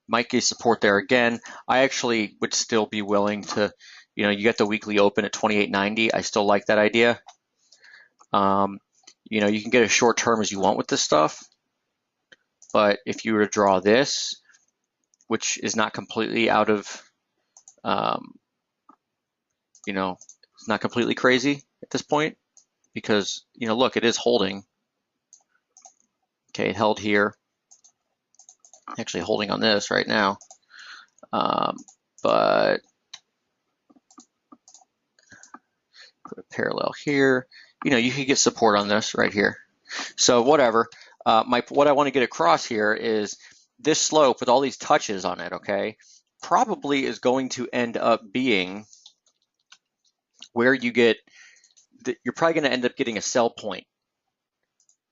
Might get support there again. I actually would still be willing to, you got the weekly open at 28.90. I still like that idea. You can get as short term as you want with this stuff, but if you were to draw this, which is not completely out of, it's not completely crazy at this point because, look, it is holding. Okay, it held here. Actually holding on this right now. But put a parallel here. You could get support on this right here. So whatever. What I want to get across here is this slope with all these touches on it, okay, probably is going to end up being where you get, you're probably going to end up getting a sell point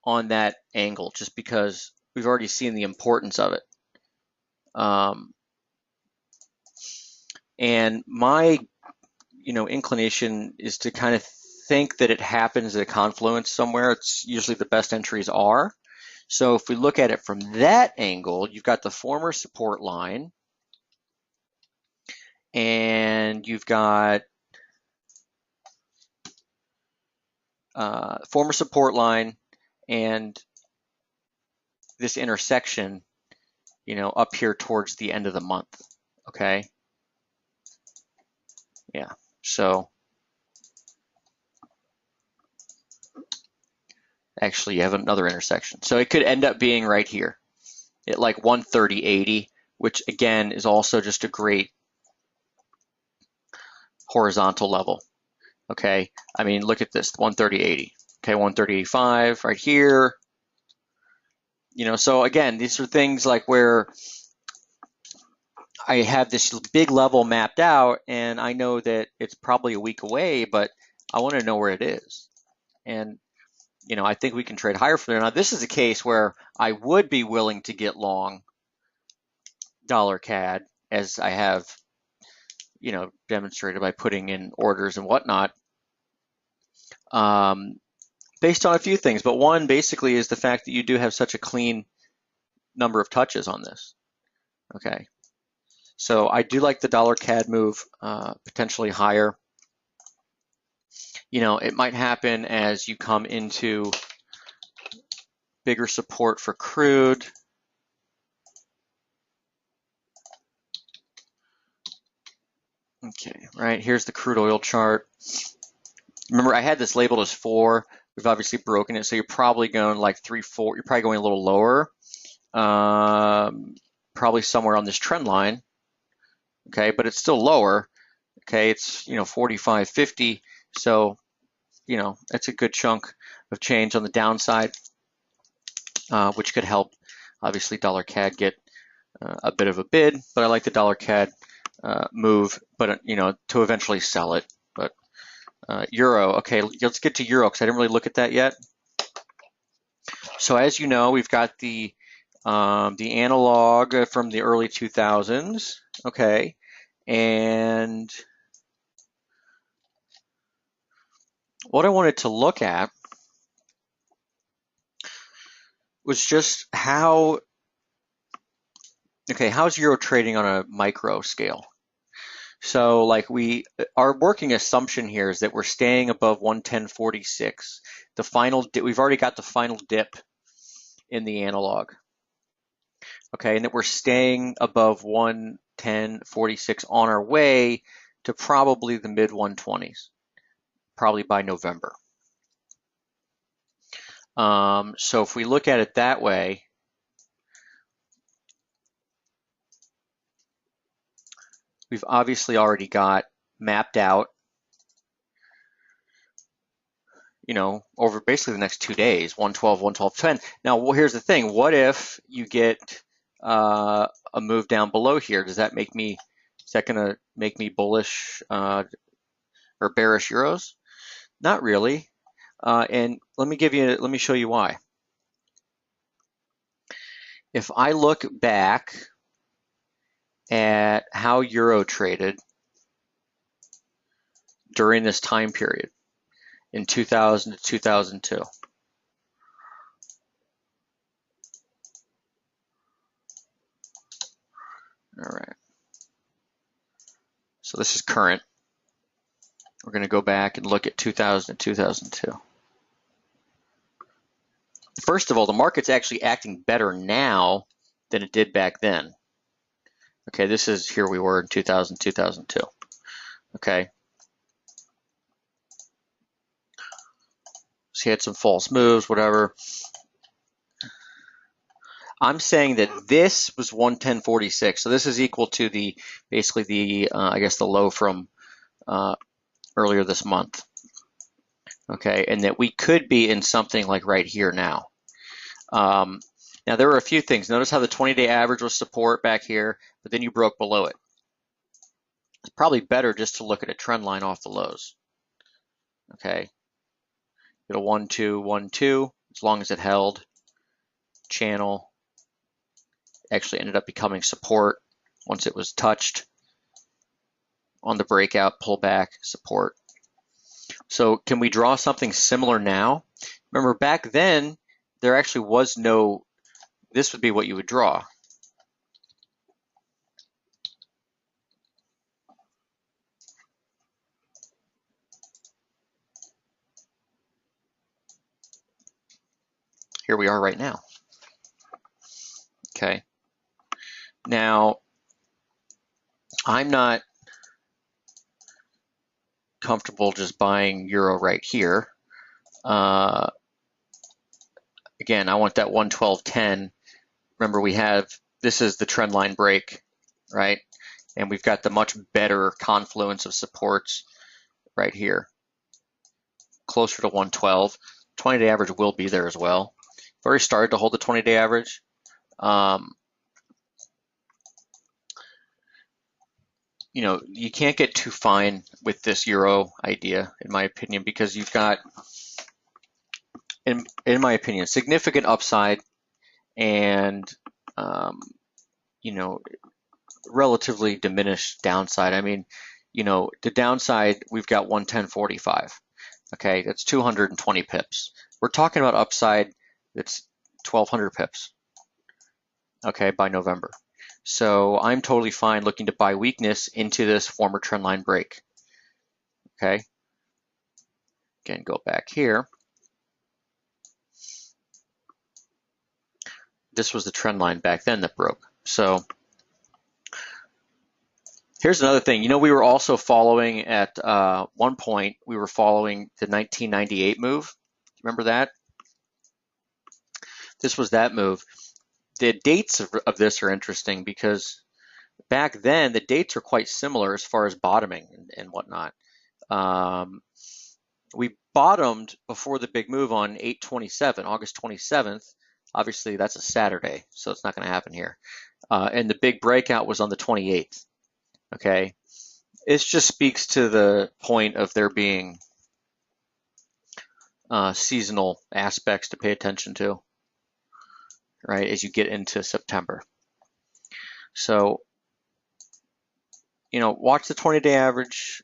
on that angle just because we've already seen the importance of it. And my, inclination is to kind of think that it happens at a confluence somewhere. It's usually the best entries are. So if we look at it from that angle, you've got the former support line and you've got former support line and this intersection, up here towards the end of the month, okay? Yeah, so actually you have another intersection. So it could end up being right here at like 130.80, which again is also just a great horizontal level, okay? I mean, look at this, 130.80, okay, 130.85 right here. So again, these are things like where I have this big level mapped out and I know that it's probably a week away, but I want to know where it is. And, I think we can trade higher from there. Now, this is a case where I would be willing to get long dollar CAD as I have, demonstrated by putting in orders and whatnot, based on a few things. But one basically is the fact that you do have such a clean number of touches on this. Okay. So I do like the dollar CAD move potentially higher. It might happen as you come into bigger support for crude. Okay, right, here's the crude oil chart. Remember, I had this labeled as 4. We've obviously broken it, so you're probably going like 3, 4. You're probably going a little lower, probably somewhere on this trend line. Okay, but it's still lower. Okay, it's 45, 50. So that's a good chunk of change on the downside, which could help obviously dollar CAD get a bit of a bid. But I like the dollar CAD move, but to eventually sell it. But euro, okay, let's get to euro because I didn't really look at that yet. So as you know, we've got the analog from the early 2000s, okay, and what I wanted to look at was just how's euro trading on a micro scale? So like our working assumption here is that we're staying above 110.46. The final dip, we've already got the final dip in the analog. Okay, and that we're staying above 110.46 on our way to probably the mid 120s, probably by November. So if we look at it that way, we've obviously already got mapped out, over basically the next 2 days, 112, 112.10. Now, well, here's the thing. What if you get a move down below here? Is that going to make me bullish or bearish euros? Not really. And let me show you why. If I look back at how euro traded during this time period in 2000 to 2002. All right. So this is current. We're going to go back and look at 2000 and 2002. First of all, the market's actually acting better now than it did back then. Okay, this is here we were in 2000, 2002. Okay. So he had some false moves, whatever. I'm saying that this was 110.46. So this is equal to basically the low from earlier this month. Okay, and that we could be in something like right here now. Now there were a few things. Notice how the 20-day average was support back here, but then you broke below it. It's probably better just to look at a trend line off the lows. Okay, get a 1, 2, 1, 2, as long as it held. Channel actually ended up becoming support once it was touched on the breakout, pullback, support. So can we draw something similar now? Remember back then, there actually was no, this would be what you would draw. Here we are right now. Okay. Now, I'm not comfortable just buying euro right here. Again, I want that 112.10. Remember, this is the trend line break, right? And we've got the much better confluence of supports right here, closer to 112. 20-day average will be there as well. I've already started to hold the 20-day average. You can't get too fine with this euro idea, in my opinion, because you've got, in my opinion, significant upside and, relatively diminished downside. I mean, the downside, we've got 110.45. Okay, that's 220 pips. We're talking about upside that's 1,200 pips. Okay, by November. So I'm totally fine looking to buy weakness into this former trendline break. Okay. Again, go back here. This was the trend line back then that broke. So here's another thing. We were also following at one point, we were following the 1998 move. Remember that? This was that move. The dates of this are interesting because back then the dates are quite similar as far as bottoming and whatnot. We bottomed before the big move on 8/27, August 27th. Obviously, that's a Saturday, so it's not going to happen here. And the big breakout was on the 28th. Okay, it just speaks to the point of there being seasonal aspects to pay attention to, right, as you get into September. So, watch the 20-day average.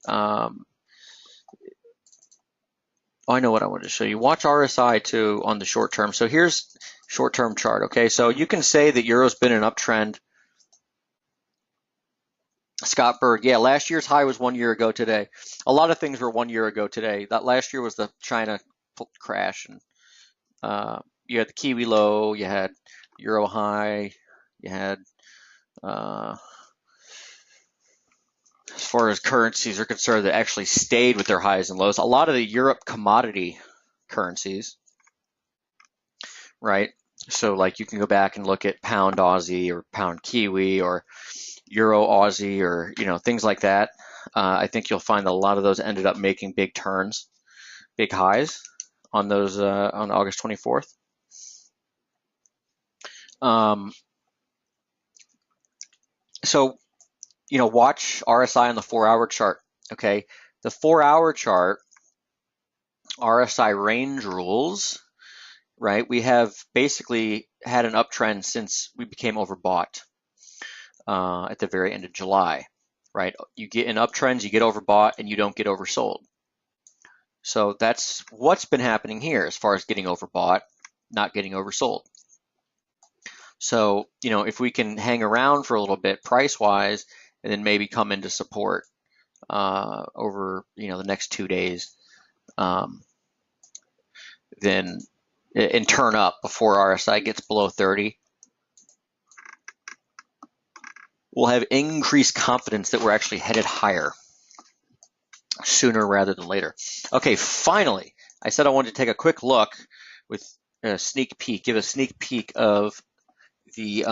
I know what I wanted to show you. Watch RSI too on the short term. So here's short-term chart. Okay, so you can say that Euro's been an uptrend. Scott Berg, yeah, last year's high was 1 year ago today. A lot of things were 1 year ago today. That last year was the China crash, and you had the Kiwi low, you had Euro high, you had as far as currencies are concerned, that actually stayed with their highs and lows. A lot of the Europe commodity currencies, right? So like you can go back and look at pound Aussie or pound Kiwi or Euro Aussie or things like that. I think you'll find that a lot of those ended up making big turns, big highs on those on August 24th. So watch RSI on the 4-hour chart. Okay, the 4-hour chart, RSI range rules, right? We have basically had an uptrend since we became overbought at the very end of July, right? You get in uptrends, you get overbought, and you don't get oversold. So that's what's been happening here as far as getting overbought, not getting oversold. So, if we can hang around for a little bit price-wise and then maybe come into support over, the next 2 days, then and turn up before RSI gets below 30, we'll have increased confidence that we're actually headed higher sooner rather than later. Okay, finally, I said I wanted to take a quick look with a sneak peek, give a sneak peek of the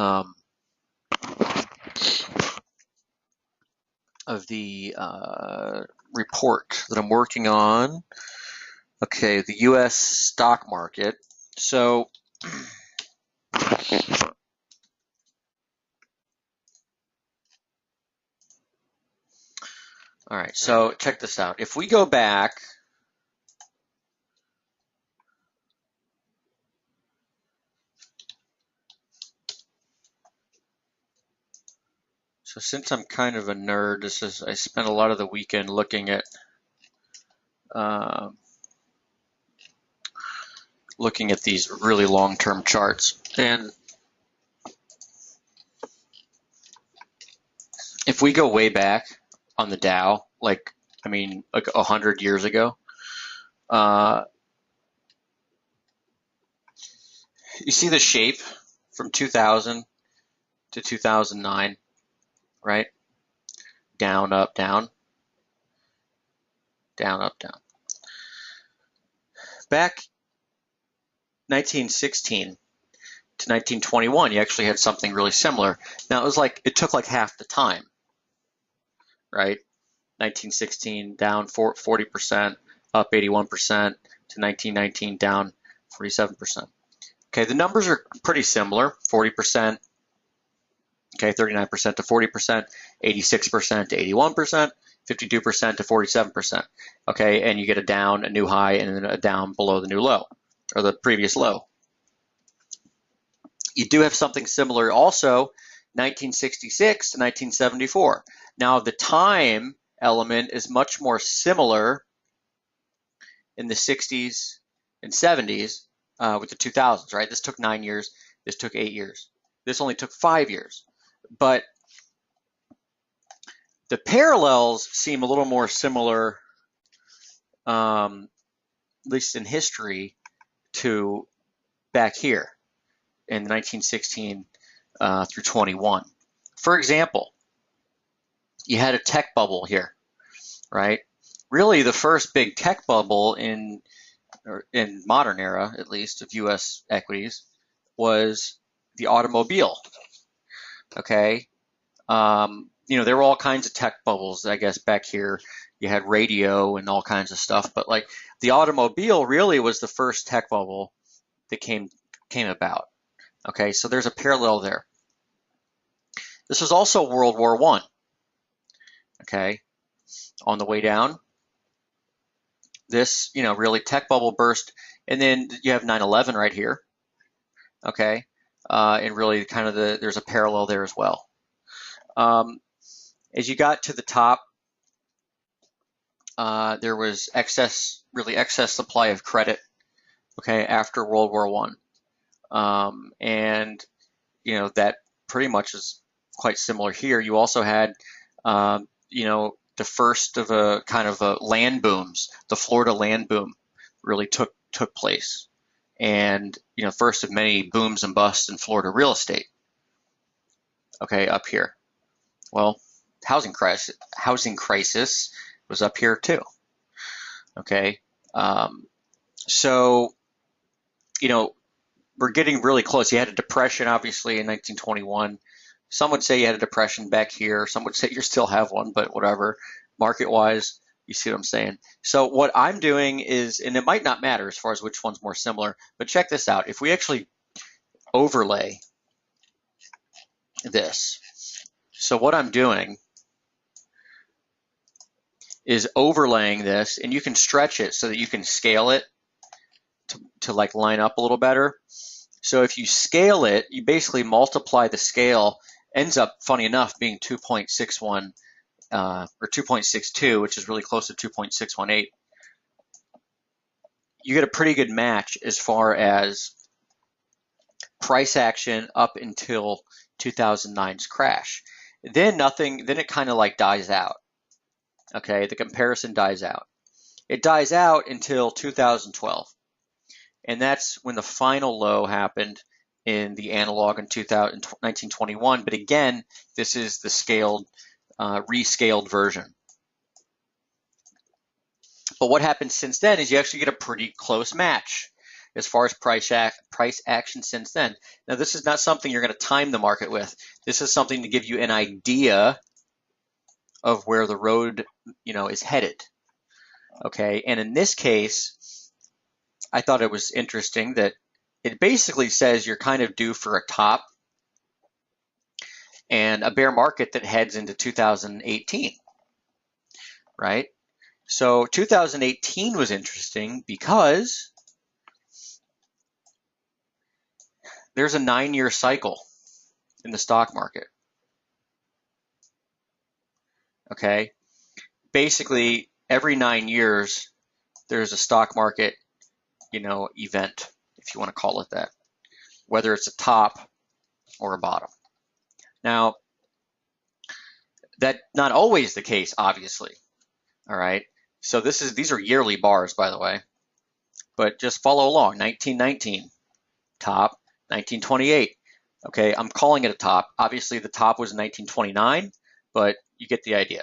report that I'm working on. Okay, the U.S. stock market. So all right, so check this out. If we go back, so since I'm kind of a nerd, I spent a lot of the weekend looking at these really long-term charts. And if we go way back on the Dow, like 100 years ago, you see the shape from 2000 to 2009, right? Down, up, down, down, up, down. Back 1916 to 1921, you actually had something really similar. Now it took like half the time, right? 1916 down 40%, up 81%, to 1919 down 47%. Okay, the numbers are pretty similar, 40%, okay, 39% to 40%, 86% to 81%, 52% to 47%, okay, and you get a new high, and then a down below the new low, or the previous low. You do have something similar also, 1966 to 1974. Now, the time element is much more similar in the 60s and 70s with the 2000s, right? This took 9 years. This took 8 years. This only took 5 years. But the parallels seem a little more similar, at least in history, to back here in 1916 through 21. For example, you had a tech bubble here, right? Really, the first big tech bubble in modern era, at least, of U.S. equities was the automobile. Okay, there were all kinds of tech bubbles, I guess, back here. You had radio and all kinds of stuff, but like the automobile really was the first tech bubble that came about. Okay, so there's a parallel there. This was also World War I. Okay, on the way down, this, really tech bubble burst, and then you have 9/11 right here. Okay, and really kind of there's a parallel there as well. As you got to the top, there was excess really excess supply of credit, okay, after World War I. And, you know, that pretty much is quite similar here. You also had, you know, the first of a kind of a land booms. The Florida land boom really took place. And, you know, first of many booms and busts in Florida real estate, okay, up here. Well, housing crisis was up here too, okay? So, you know, we're getting really close. You had a depression, obviously, in 1921. Some would say you had a depression back here. Some would say you still have one, but whatever. Market-wise, you see what I'm saying? So what I'm doing is, and it might not matter as far as which one's more similar, but check this out. If we actually overlay this, so what I'm doing is overlaying this, and you can stretch it so that you can scale it to like line up a little better. So if you scale it, you basically multiply the scale, ends up, funny enough, being 2.61 or 2.62, which is really close to 2.618. You get a pretty good match as far as price action up until 2009's crash. Then it kind of like dies out. Okay, the comparison dies out. It dies out until 2012. And that's when the final low happened in the analog in 1921. But again, this is the scaled, rescaled version. But what happens since then is you actually get a pretty close match as far as price action since then. Now, this is not something you're going to time the market with. This is something to give you an idea of where the road, you know, is headed. Okay, and in this case, I thought it was interesting that it basically says you're kind of due for a top and a bear market that heads into 2018, right? So 2018 was interesting because there's a 9-year cycle in the stock market. Okay, basically every 9 years there's a stock market, you know, event, if you want to call it that, whether it's a top or a bottom. Now, that's not always the case, obviously. All right. So these are yearly bars, by the way, but just follow along. 1919, top. 1928. Okay, I'm calling it a top. Obviously, the top was in 1929, but you get the idea.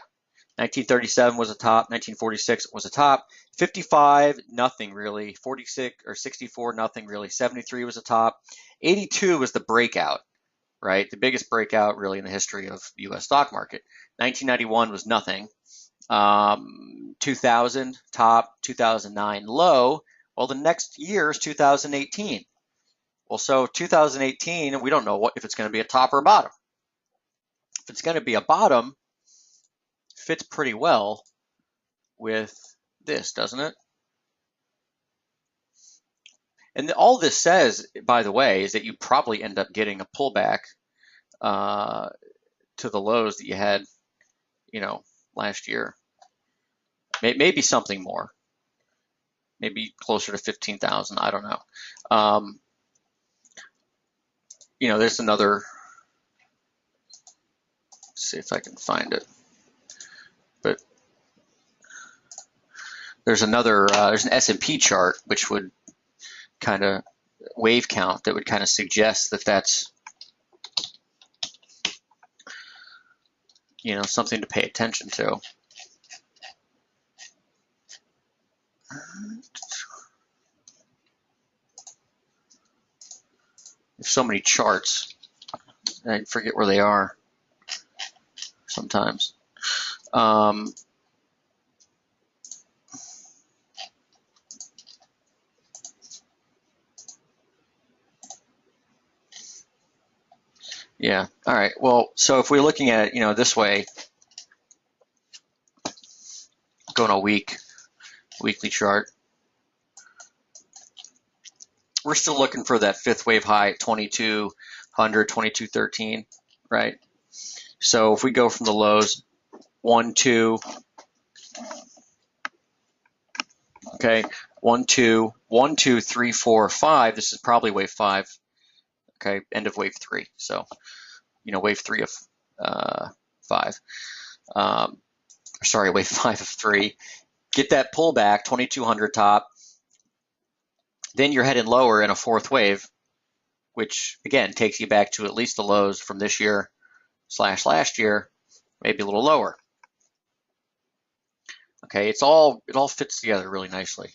1937 was a top. 1946 was a top. 55, nothing really. 46 or 64, nothing really. 73 was a top. 82 was the breakout, right? The biggest breakout really in the history of the U.S. stock market. 1991 was nothing. 2000 top. 2009 low. Well, the next year is 2018. Well, so 2018, we don't know if it's going to be a top or a bottom. If it's going to be a bottom, fits pretty well with this, doesn't it? And all this says, by the way, is that you probably end up getting a pullback to the lows that you had, you know, last year. Maybe something more. Maybe closer to 15,000. I don't know. You know, there's another. Let's see if I can find it. But there's another. There's an S&P chart which would kind of wave count that would kind of suggest that that's, you know, something to pay attention to. There's so many charts, I forget where they are sometimes. Yeah, all right. Well, so if we're looking at it, you know, this way, going a weekly chart, we're still looking for that fifth wave high at 2200, 2213, right? So if we go from the lows, 1, 2, Okay, 1, 2, 1, 2, 3, 4, 5. This is probably wave 5. Okay, end of wave 3. So, wave 3 of 5. Sorry, wave 5 of 3. Get that pullback, 2200 top. Then you're heading lower in a fourth wave, which again takes you back to at least the lows from this year / last year, maybe a little lower. Okay, it all fits together really nicely.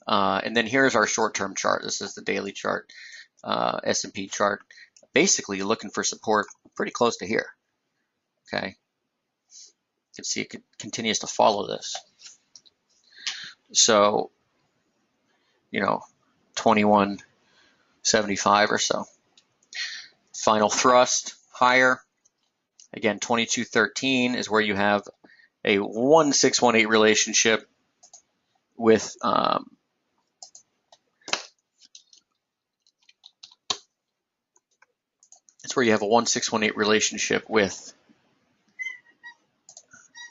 And then here's our short-term chart. This is the daily chart, S&P chart. Basically, you're looking for support pretty close to here. Okay, you can see it continues to follow this. So, 2175 or so. Final thrust higher. Again, 2213 is where you have a 1618 relationship with it's where you have a 1618 relationship with.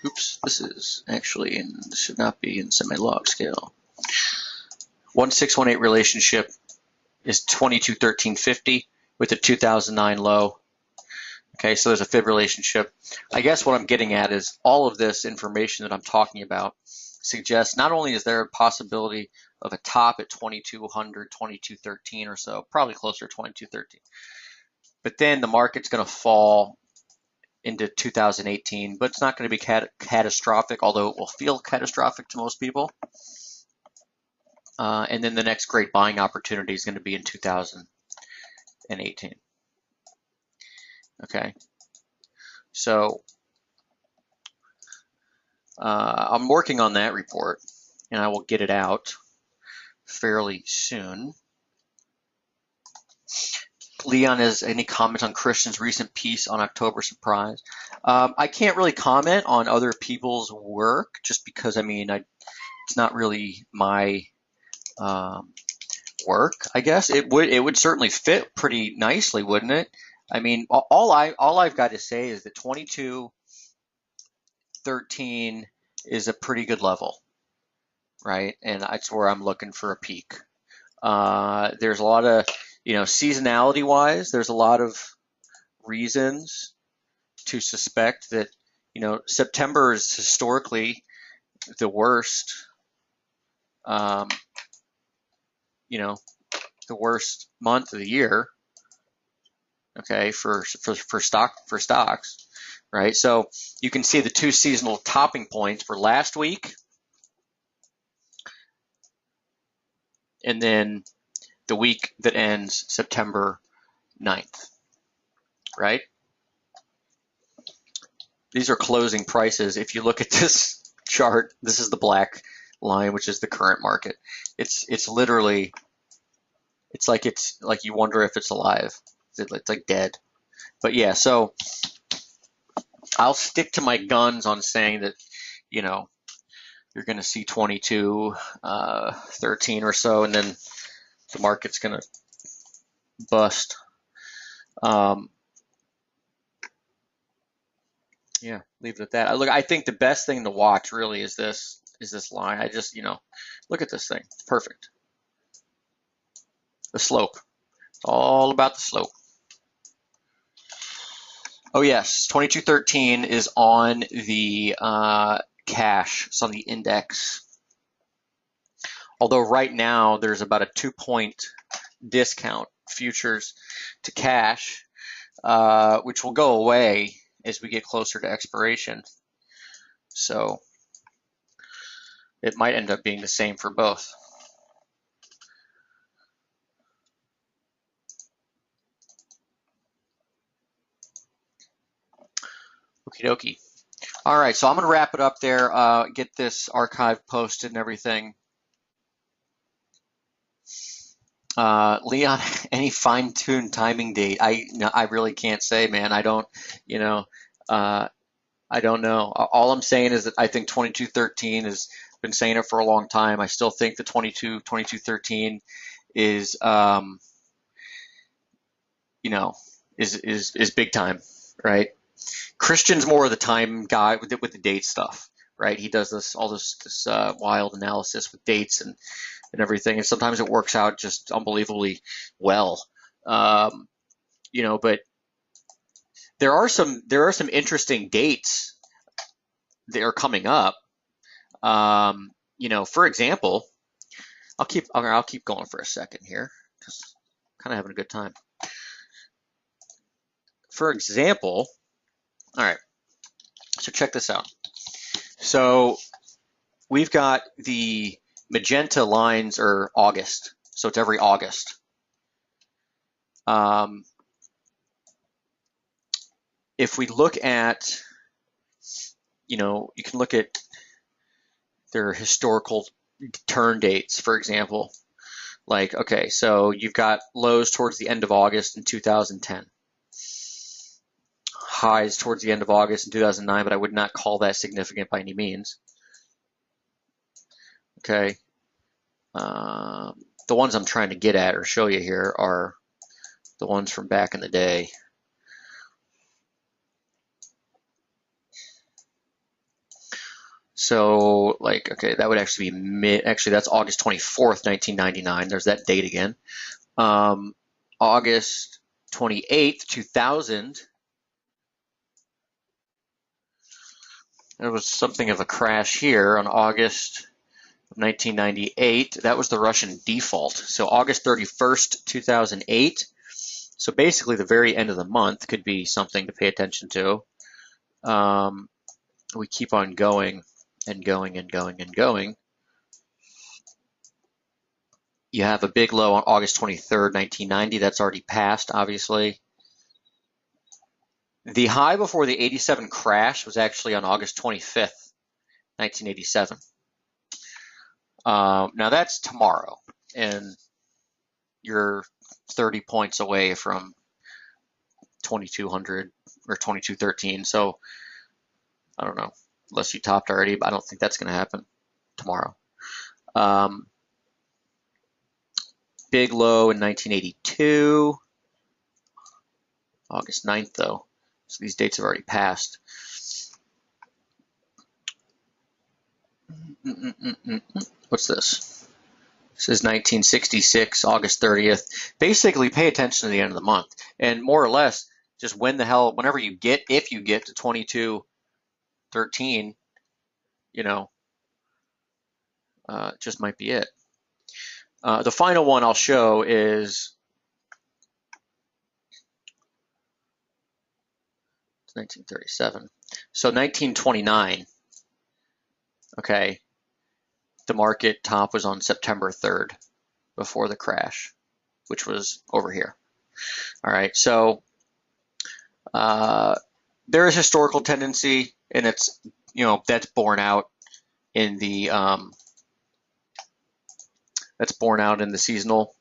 Oops, this is actually this should not be in semi-log scale. 1618 relationship is 2213.50 with a 2009 low. Okay, so there's a fib relationship. I guess what I'm getting at is all of this information that I'm talking about suggests not only is there a possibility of a top at 2200, 2213 or so, probably closer to 2213, but then the market's going to fall into 2018, but it's not going to be catastrophic, although it will feel catastrophic to most people. And then the next great buying opportunity is going to be in 2018. Okay, so I'm working on that report, and I will get it out fairly soon. Leon, has any comments on Christian's recent piece on October Surprise? I can't really comment on other people's work just because, it's not really my work. I guess it would certainly fit pretty nicely, wouldn't it? All I've got to say is that 2213 is a pretty good level, right? And that's where I'm looking for a peak. There's a lot of, seasonality wise, there's a lot of reasons to suspect that, September is historically the worst, the worst month of the year. Okay, for stocks, right? So you can see the two seasonal topping points for last week, and then the week that ends September 9th, right? These are closing prices. If you look at this chart, this is the black line, which is the current market. It's literally, it's like you wonder if it's alive. It's like dead. But yeah, so I'll stick to my guns on saying that, you're going to see 2213 or so, and then the market's going to bust. Yeah, leave it at that. I think the best thing to watch really is this line. I just, look at this thing. It's perfect. The slope. It's all about the slope. Oh yes, 2213 is on the cash. It's on the index. Although right now there's about a 2-point discount futures to cash, which will go away as we get closer to expiration. So it might end up being the same for both. Okie dokie. All right, so I'm going to wrap it up there, get this archive posted and everything. Leon, any fine-tuned timing date? I really can't say, man. I don't know. All I'm saying is that I think 2213 has been saying it for a long time. I still think the 2213 is is big time, right? Christian's more of the time guy with the date stuff, right? He does all this wild analysis with dates and everything, and sometimes it works out just unbelievably well. But there are some interesting dates that are coming up. For example, I'll keep going for a second here because I'm kind of having a good time. For example, all right, so check this out. So we've got the magenta lines are August, so it's every August. If we look at, you can look at their historical turn dates, for example. Like, okay, so you've got lows towards the end of August in 2010. Highs towards the end of August in 2009, but I would not call that significant by any means. Okay. The ones I'm trying to get at or show you here are the ones from back in the day. So, like, okay, that would actually be that's August 24th, 1999. There's that date again. August 28th, 2000. There was something of a crash here on August of 1998. That was the Russian default. So August 31st, 2008. So basically the very end of the month could be something to pay attention to. We keep on going and going and going and going. You have a big low on August 23rd, 1990. That's already passed, obviously. The high before the 87 crash was actually on August 25th, 1987. Now that's tomorrow, and you're 30 points away from 2200 or 2213. So I don't know, unless you topped already, but I don't think that's going to happen tomorrow. Big low in 1982, August 9th though. So these dates have already passed. What's this? This is 1966, August 30th. Basically, pay attention to the end of the month. And more or less, just whenever you get, if you get to 2213, just might be it. The final one I'll show is 1937. So 1929, okay, the market top was on September 3rd before the crash, which was over here. All right, so there is historical tendency, and it's, that's borne out in the seasonal,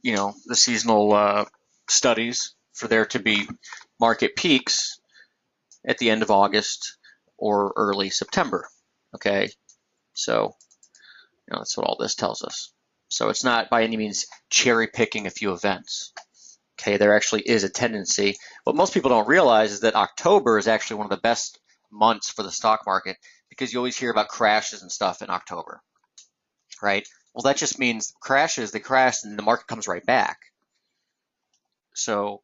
the seasonal studies for there to be market peaks at the end of August or early September. Okay, so that's what all this tells us. So it's not by any means cherry picking a few events. Okay, there actually is a tendency. What most people don't realize is that October is actually one of the best months for the stock market because you always hear about crashes and stuff in October, right? Well, that just means they crash and the market comes right back. So,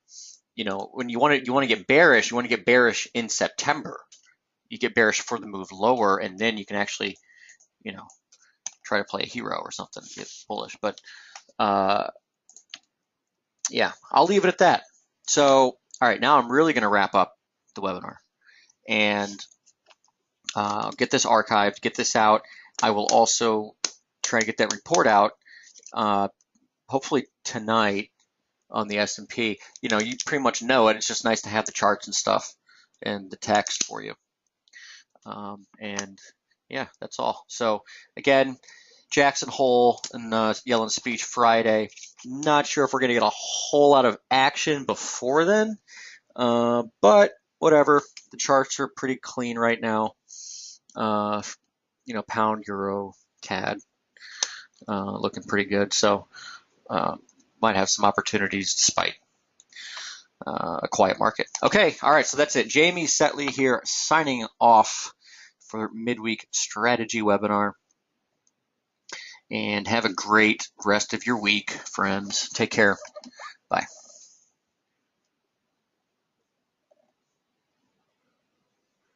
when you want to get bearish, you want to get bearish in September. You get bearish for the move lower, and then you can actually, try to play a hero or something, get bullish. But yeah, I'll leave it at that. So, all right, now I'm really going to wrap up the webinar and get this archived, get this out. I will also try to get that report out hopefully tonight on the S&P. You pretty much know it. It's just nice to have the charts and stuff and the text for you. And yeah, that's all. So again, Jackson Hole and Yellen speech Friday. Not sure if we're going to get a whole lot of action before then, but whatever. The charts are pretty clean right now. Pound, euro, CAD, looking pretty good. So might have some opportunities despite a quiet market. Okay, all right, so that's it. Jamie Saettele here signing off for midweek strategy webinar. And have a great rest of your week, friends. Take care. Bye.